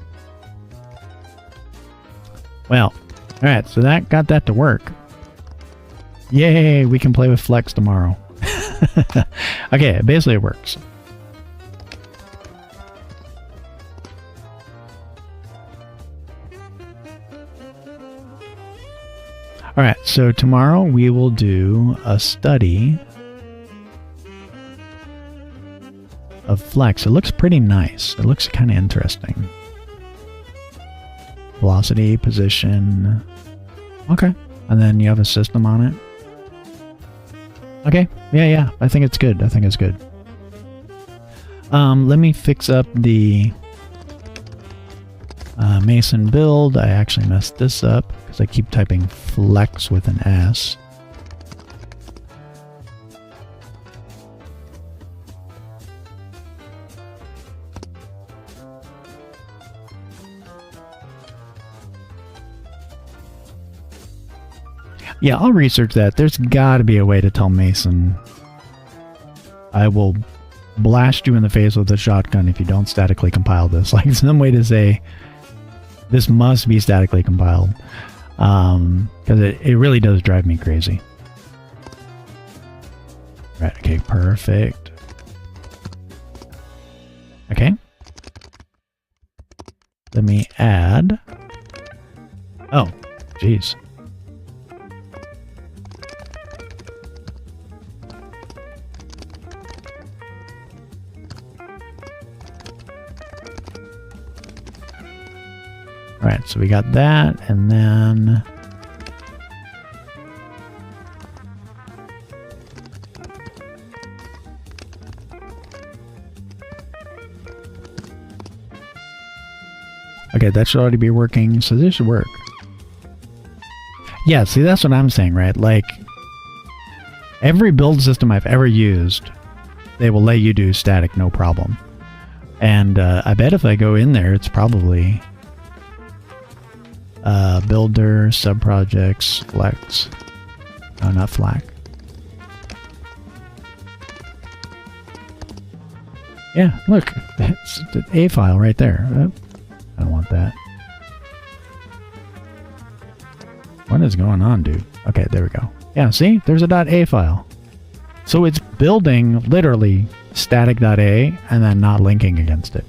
Well, alright, so that got that to work. Yay, we can play with Flex tomorrow. Okay, basically it works. Alright, so tomorrow we will do a study of Flex. It looks pretty nice. It looks kind of interesting. Velocity, position. Okay. And then you have a system on it. Okay. Yeah. I think it's good. Let me fix up the Mason build. I actually messed this up because I keep typing Flex with an S. Yeah, I'll research that. There's got to be a way to tell Mason, I will blast you in the face with a shotgun if you don't statically compile this. Like, some way to say, this must be statically compiled. Because it really does drive me crazy. Right, okay, perfect. Okay. Let me add... Oh, jeez. Alright, so we got that, and then... Okay, that should already be working, so this should work. Yeah, see, that's what I'm saying, right? Like, every build system I've ever used, they will let you do static, no problem. And I bet if I go in there, it's probably... Builder, subprojects, flex. No, not FLAC. Yeah, look, it's an A file right there. Oh, I don't want that. What is going on, dude? Okay, there we go. Yeah, see? There's a .a file. So it's building literally static.a and then not linking against it.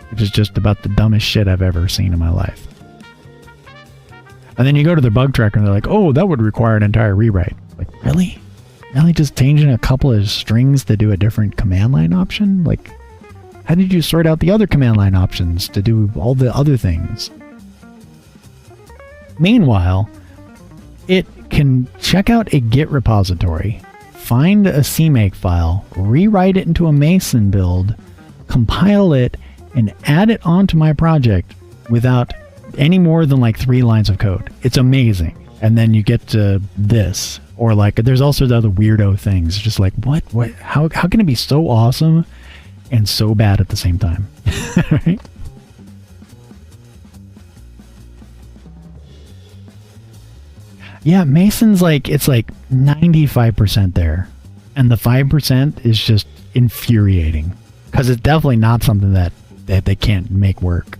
Which is just about the dumbest shit I've ever seen in my life. And then you go to their bug tracker and they're like, oh, that would require an entire rewrite. Like, really? Really just changing a couple of strings to do a different command line option? Like, how did you sort out the other command line options to do all the other things? Meanwhile, it can check out a Git repository, find a CMake file, rewrite it into a Mason build, compile it, and add it onto my project without any more than like 3 lines of code. It's amazing. And then you get to this, or like there's also the other weirdo things. Just like what? How can it be so awesome and so bad at the same time? Right? Yeah, Mason's like, it's like 95% there. And the 5% is just infuriating. Because it's definitely not something that they can't make work.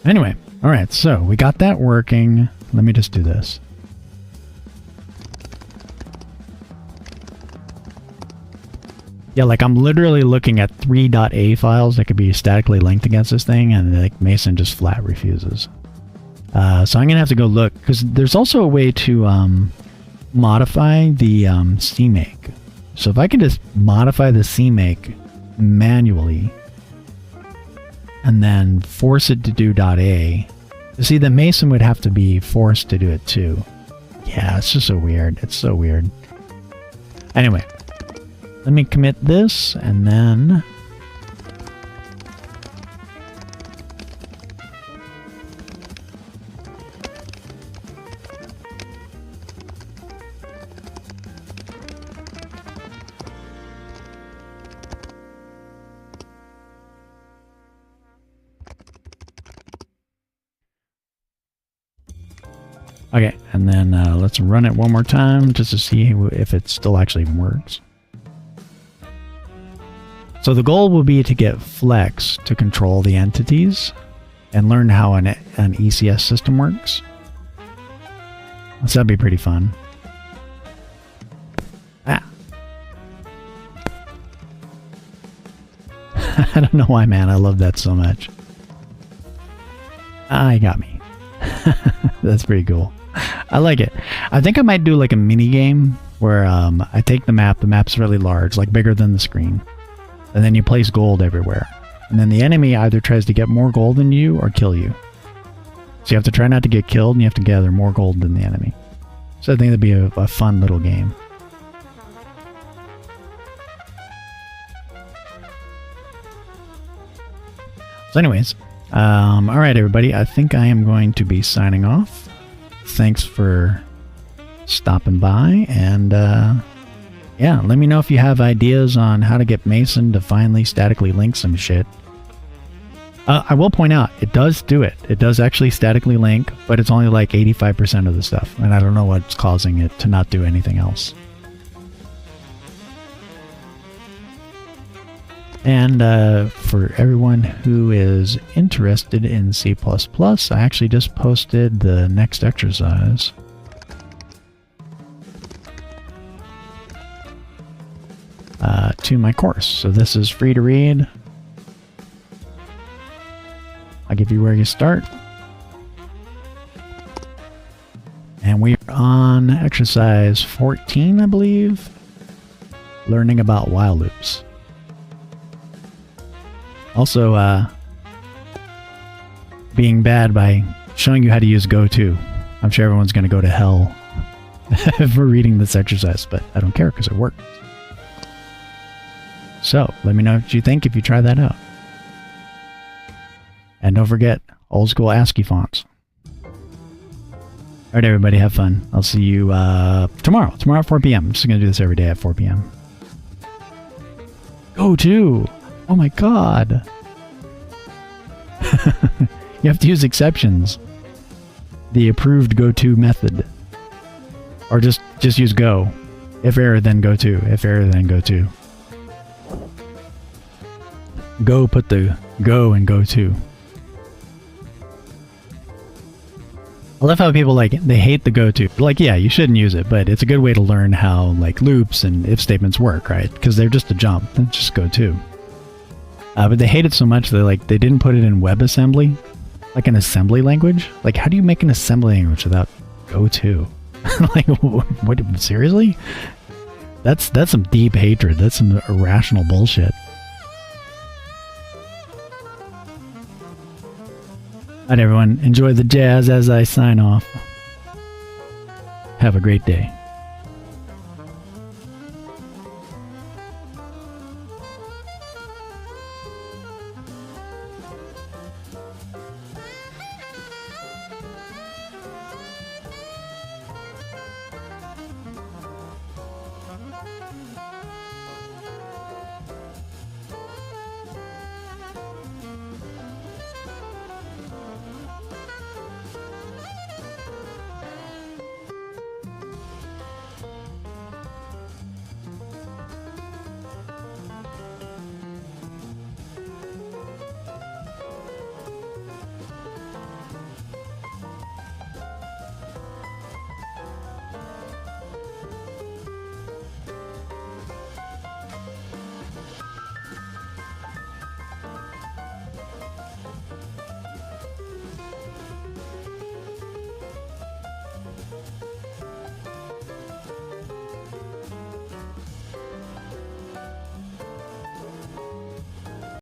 Anyway, alright, so we got that working. Let me just do this. Yeah, like I'm literally looking at 3.a files that could be statically linked against this thing, and like Mason just flat refuses. So I'm going to have to go look, because there's also a way to modify the CMake. So if I can just modify the CMake manually, and then force it to do .a, see, the Mason would have to be forced to do it too. Yeah, it's just so weird. It's so weird. Anyway, let me commit this, and then... Okay, and then let's run it one more time just to see if it still actually even works. So the goal will be to get Flex to control the entities and learn how an ECS system works. So that'd be pretty fun. Ah. I don't know why, man. I love that so much. Ah, he got me. That's pretty cool. I like it. I think I might do like a mini game where I take the map. The map's really large, like bigger than the screen. And then you place gold everywhere. And then the enemy either tries to get more gold than you or kill you. So you have to try not to get killed, and you have to gather more gold than the enemy. So I think that'd be a fun little game. So anyways, alright everybody, I think I am going to be signing off. Thanks for stopping by, and yeah, let me know if you have ideas on how to get Mason to finally statically link some shit. I will point out, it does do it. It does actually statically link, but it's only like 85% of the stuff, and I don't know what's causing it to not do anything else. And for everyone who is interested in C++, I actually just posted the next exercise. To my course. So this is free to read. I'll give you where you start. And we are on exercise 14, I believe. Learning about while loops. Also, being bad by showing you how to use Go too. I'm sure everyone's going to go to hell for reading this exercise, but I don't care because it worked. So, let me know what you think if you try that out. And don't forget, old school ASCII fonts. Alright everybody, have fun. I'll see you tomorrow. Tomorrow at 4 p.m. I'm just going to do this every day at 4 p.m. Go to! Oh my god! You have to use exceptions. The approved go-to method. Or just use go. If error, then go to. If error, then go to. Go, put the go and go to. I love how people they hate the go to. Like, yeah, you shouldn't use it, but it's a good way to learn how loops and if statements work, right? Because they're just a jump. That's just go to. But they hate it so much that they didn't put it in WebAssembly, like an assembly language. Like, how do you make an assembly language without go to? Like, what? Seriously? That's some deep hatred. That's some irrational bullshit. Alright, everyone. Enjoy the jazz as I sign off. Have a great day.